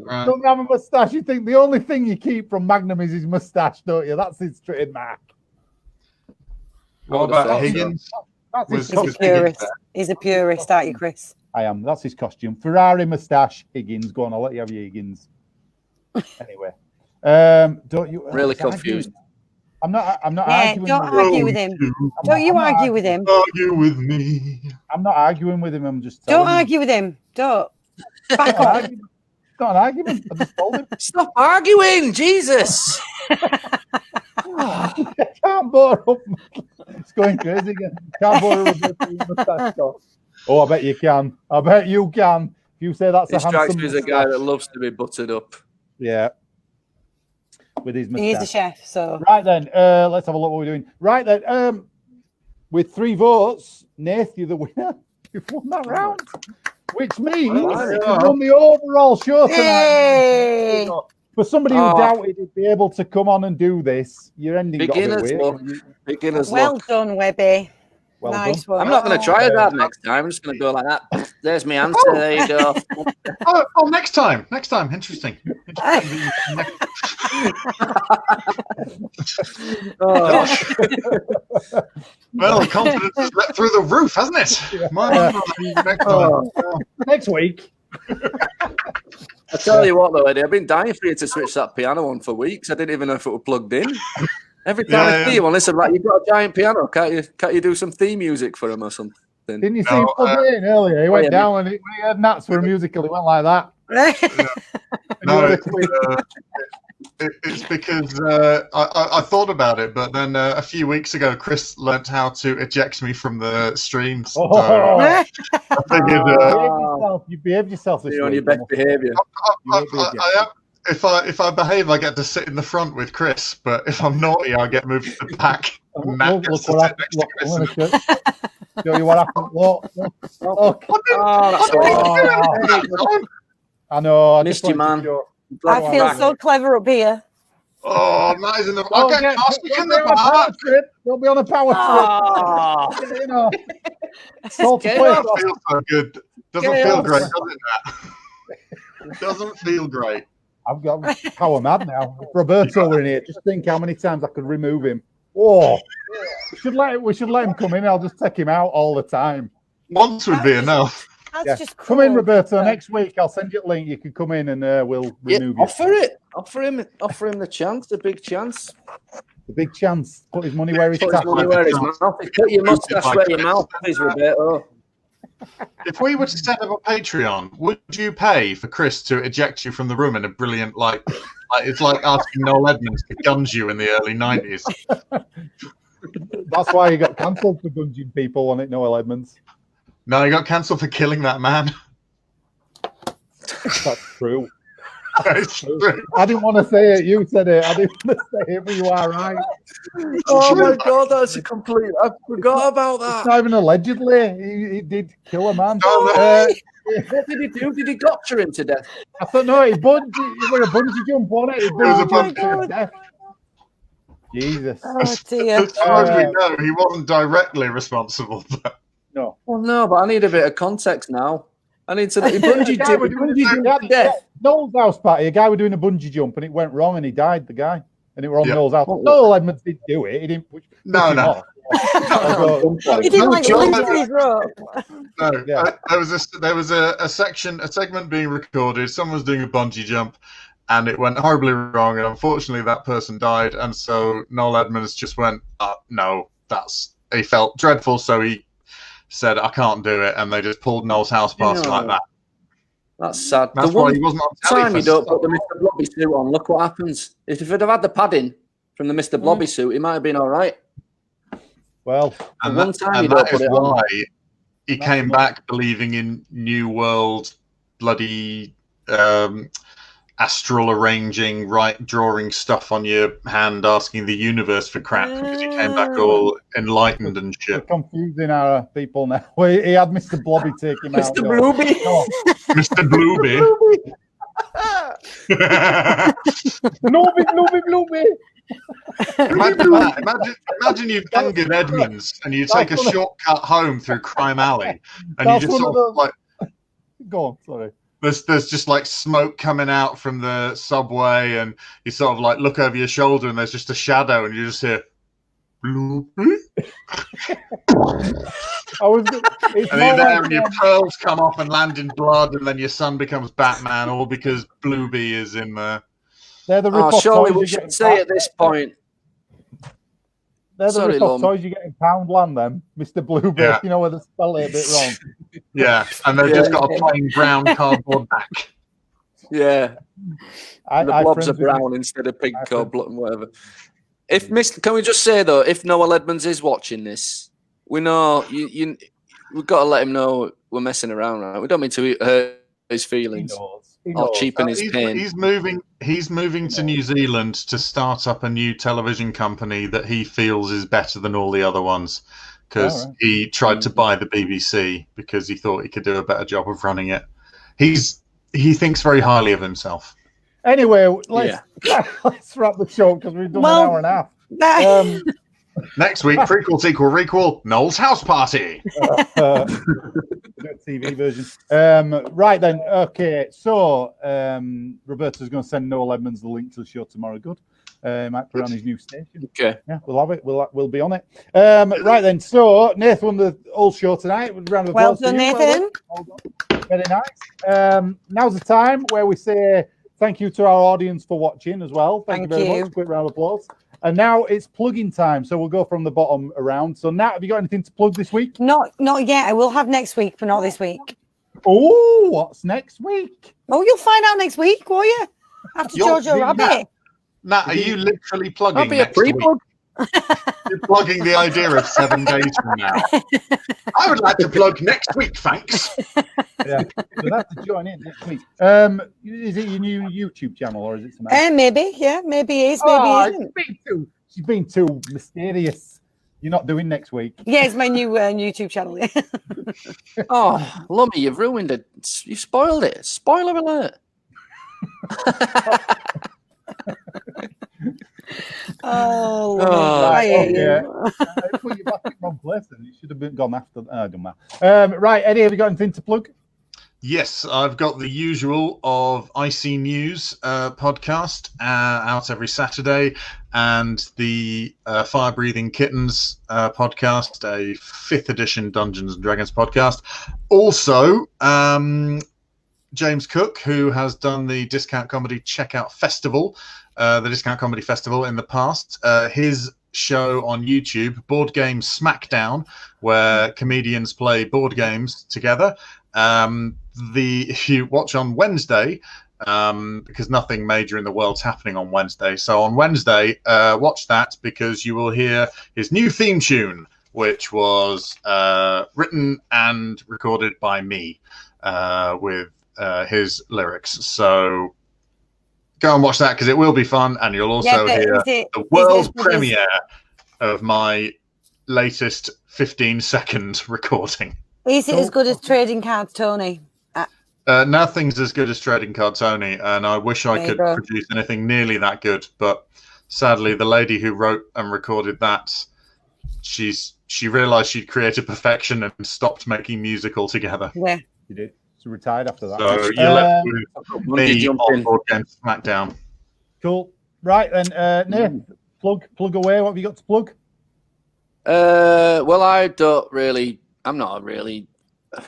Don't have a mustache. You think the only thing you keep from Magnum is his mustache, don't you? That's his trademark. What about Higgins? That's his He's a purist. He's a purist, aren't you, Chris? I am. That's his costume. Ferrari mustache, Higgins. Go on, I'll let you have your Higgins. Anyway, don't you? Really confused. I'm not Yeah, arguing. don't argue with him. Don't you argue with him. Argue with me. I'm not arguing with him. I'm just. Don't argue with him. Don't. Back off. It's not an argument. I just told him. Stop arguing, Jesus! I can't bore up. It's going crazy again. Can't bore up. Oh, I bet you can. I bet you can. If you say that's He a handsome strikes me as a guy moustache. that loves to be buttered up. Yeah. With his mustache. He is a chef, so. Right then, let's have a look what we're doing. Right then, with 3 votes, Nath, you're the winner. You've won that round. Which means you've won the overall show tonight. Yay! For somebody who doubted he'd be able to come on and do this, your ending Beginner's got a luck. bit weird. Beginner's Well luck. done, Webby. Well Nice done. one. I'm not going to try that next time. I'm just going to go like that. There's my answer. There you go. Next time. Interesting. Well, confidence has let through the roof, hasn't it? Next week. I tell you what, though, Eddie, I've been dying for you to switch that piano on for weeks. I didn't even know if it was plugged in. Every time I see you on, listen, like, you've got a giant piano. Can't you do some theme music for him or something? Didn't you see him plug it in earlier? He went down and when he heard Nats for a musical, he went like that. No, it's because I thought about it, but then a few weeks ago, Chris learnt how to eject me from the streams. So I figured, you behaved yourself this You're on week. your best behaviour. If I behave, I get to sit in the front with Chris. But if I'm naughty, I get moved to the back. And Matt gets to sit next to Chris. Show you what happened. Look. I know. I Missed you, man. I feel so clever up here. Oh, Matt is in the. I'll get caustic in the back. Don't be on a power trip. You know. Salt to play. Doesn't feel so good. Doesn't feel great, does it, Matt? It doesn't feel great. I'm power mad now. If Roberto were in here, just think how many times I could remove him. Oh, we should let him come in. I'll just take him out all the time. Once would be enough. That's just Come in, Roberto. Next week, I'll send you a link. You can come in and we'll remove you. Offer it. Offer him the chance, the big chance. The big chance. Put his money where his Put his tap money where his mouth is. Put your mustache where your mouth is, Roberto. If we were to set up a Patreon, would you pay for Chris to eject you from the room in a brilliant, like it's like asking Noel Edmonds to gunge you in the early 90s? That's why he got cancelled for gunging people on it, Noel Edmonds. No, he got cancelled for killing that man. That's true. It's true. I didn't want to say it. You said it. I didn't want to say it, but you are right. Oh my God, that's a complete. I forgot about that. It's not even allegedly. He did kill a man. What did he do? Did he gotcha him to death? I thought no, he bungee. It was a bungee jump on it. He bungee jumped to his death. Jesus. Oh dear. As far as we know, he wasn't directly responsible. But... No. Well, no, but I need a bit of context now. I need to. He bungee jumped to death. Noel's house party. A guy was doing a bungee jump and it went wrong and he died. The guy, and it was on Noel's house. Noel Edmonds didn't do it. He didn't. No. He didn't like lift his rope. No, there was a segment being recorded. Someone was doing a bungee jump, and it went horribly wrong. And unfortunately, that person died. And so Noel Edmonds just went, "No, he felt dreadful." So he said, "I can't do it," and they just pulled Noel's house party like that. That's sad. That's the why one he wasn't on telly time for you don't so put the Mr. Blobby suit on, look what happens. If it'd have had the padding from the Mr. Blobby suit, it might have been all right. Well, and one that, time and you don't that put is it on. why he That's came enough. back believing in New World bloody astral arranging, drawing stuff on your hand, asking the universe for crap because he came back all enlightened and we're shit. confusing our people now. He had Mr. Blobby take him out. Mr. Blobby. No. Mr. Blueby. Blobby. Imagine that. Imagine you've angered Edmonds and you take a shortcut home through Crime Alley and you just sort of like go on, sorry. There's just like smoke coming out from the subway and you sort of like look over your shoulder and there's just a shadow and you just hear Bloopy. It's And you're there and your pearls come off and land in blood and then your son becomes Batman all because Blueby is in there. They're the rip-off surely toys we should say at this point. They're the Sorry, rip-off Lumb. toys you get in Poundland, them, Mr. Blueberry. Yeah. You know where they spell it a bit wrong. Yeah, and they've just got a plain brown cardboard back. Yeah. I The blobs friends are with- brown instead of pink or whatever. If can we just say though, if Noel Edmonds is watching this, we know we've got to let him know we're messing around, right? We don't mean to hurt his feelings He or knows. cheapen his pain. He's moving to New Zealand to start up a new television company that he feels is better than all the other ones because he tried to buy the BBC because he thought he could do a better job of running it. He thinks very highly of himself. Anyway, let's wrap the show because we've done an hour and a half. Next week, prequel, sequel, requel, Noel's house party. TV version. Right then. Okay. So Roberta's going to send Noel Edmonds the link to the show tomorrow. Good. Might put it on his new station. Okay. Yeah, we'll have it. We'll be on it. Right then. So Nathan won the whole show tonight. Round of Well applause to done, you. Nathan. Well done. Very nice. Now's the time where we say thank you to our audience for watching as well. Thank you very much. Quick round of applause. And now it's plugging time. So we'll go from the bottom around. So Nat, have you got anything to plug this week? Not yet. I will have next week, but not this week. Oh, what's next week? Oh, you'll find out next week, will you? After Jojo Rabbit. Nat, are you literally plugging That'll be a next week? pre-plug. You're plugging the idea of 7 days from now. I would like to plug next week, thanks. Yeah, you'll have to join in next week. Is it your new YouTube channel or is it something? Maybe, yeah, maybe it is, maybe it isn't. She's been too mysterious. You're not doing next week. Yeah, it's my new YouTube channel. Oh, Lummy, you've ruined it. You've spoiled it. Spoiler alert. I hate you. I put you back in the wrong place then. You should have gone after. Don't matter. Right, Eddie, have you got anything to plug? Yes, I've got the usual of IC News podcast out every Saturday, and the Fire Breathing Kittens podcast, a 5th edition Dungeons and Dragons podcast. Also, James Cook, who has done the Discount Comedy Checkout Festival, the Discount Comedy Festival in the past. His show on YouTube, Board Game Smackdown, where comedians play board games together. If you watch on Wednesday, because nothing major in the world's happening on Wednesday. So on Wednesday, watch that because you will hear his new theme tune, which was written and recorded by me with his lyrics. So go and watch that because it will be fun, and you'll also hear the world premiere of my latest 15-second recording. Is it as good as Trading Cards Tony? Nothing's as good as Trading Card Tony, and I wish I could produce anything nearly that good. But sadly, the lady who wrote and recorded that, she realised she'd created perfection and stopped making music altogether. Yeah, she did. She retired after that. So you're left with me on Board Game Smackdown. Cool. Right then, Nate, plug away. What have you got to plug? Well, I'm not really a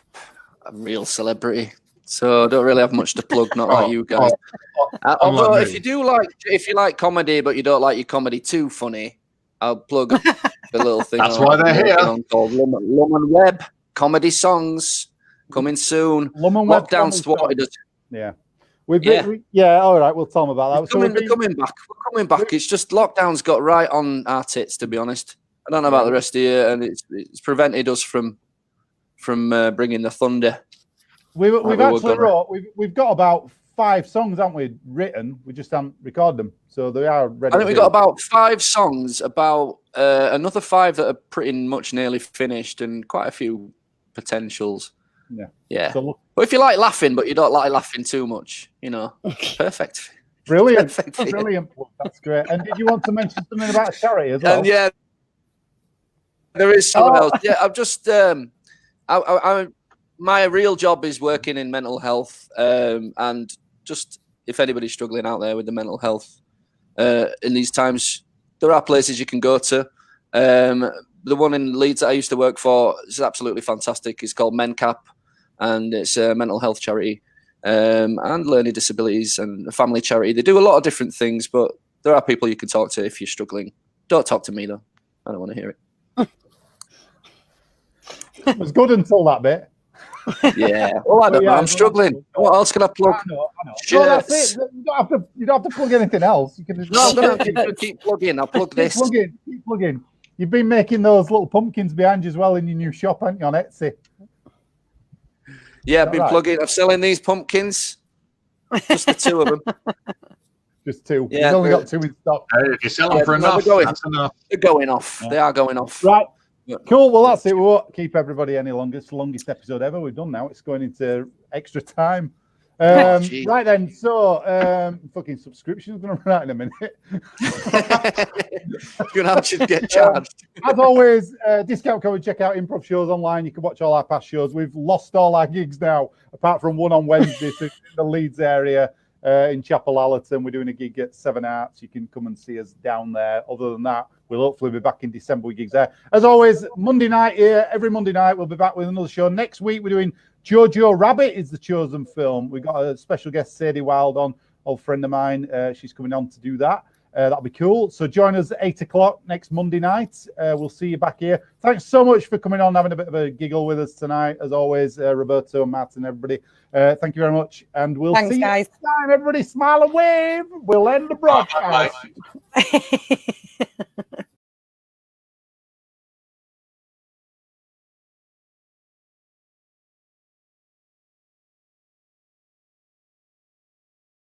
real celebrity, so I don't really have much to plug. Not like you guys. Although, if you like comedy, but you don't like your comedy too funny, I'll plug the little thing. That's why they're here. Called Lum and Web Comedy Songs. Coming soon. Lockdown's thwarted us. Yeah. All right, we'll tell them about that. We're coming back. We're coming back. It's just lockdown's got right on our tits, to be honest. I don't know about the rest of you, and it's prevented us from bringing the thunder. We've got about 5 songs, haven't we, written? We just haven't recorded them, so they are ready. I think we've got about 5 songs, about another 5 that are pretty much nearly finished, and quite a few potentials. Yeah. So, but if you like laughing, but you don't like laughing too much, perfect. Brilliant. Perfect. Brilliant. That's great. And did you want to mention something about a charity as well? And yeah, there is someone else. Yeah, I've just my real job is working in mental health, and just if anybody's struggling out there with the mental health in these times, there are places you can go to. The one in Leeds that I used to work for is absolutely fantastic. It's called MenCap, and it's a mental health charity and learning disabilities and a family charity. They do a lot of different things, but there are people you can talk to if you're struggling. Don't talk to me, though. I don't want to hear it. It was good until that bit. Yeah. Well, I don't know. I'm struggling. What else can I plug? I know. No, that's it. You don't have to plug anything else. You can keep plugging. I'll plug this. Keep plugging. You've been making those little pumpkins behind you as well in your new shop, haven't you, on Etsy? Yeah, I've been plugging. I'm selling these pumpkins. Just the 2 of them. Just 2. Yeah, you've only got 2 in stock. Hey, if you sell them for enough, that's enough. They're going off. Yeah. They are going off. Right. Cool. Well, that's it. We won't keep everybody any longer. It's the longest episode ever we've done now. It's going into extra time. Right then. So, fucking subscription's going to run out in a minute. You're going to get charged. As always, discount code. Check out Improv shows online. You can watch all our past shows. We've lost all our gigs now, apart from one on Wednesday in the Leeds area. In Chapel Allerton, we're doing a gig at 7 Arts. You can come and see us down there. Other than that, we'll hopefully be back in December with gigs there. As always, Monday night here, every Monday night, we'll be back with another show. Next week, we're doing Jojo Rabbit is the chosen film. We've got a special guest, Sadie Wild, on, old friend of mine. She's coming on to do that. That'll be cool. So join us at 8 o'clock next Monday night. We'll see you back here. Thanks so much for coming on, having a bit of a giggle with us tonight. As always, Roberto, Martin, everybody. Thank you very much. And we'll see you next time. Everybody smile and wave. We'll end the broadcast.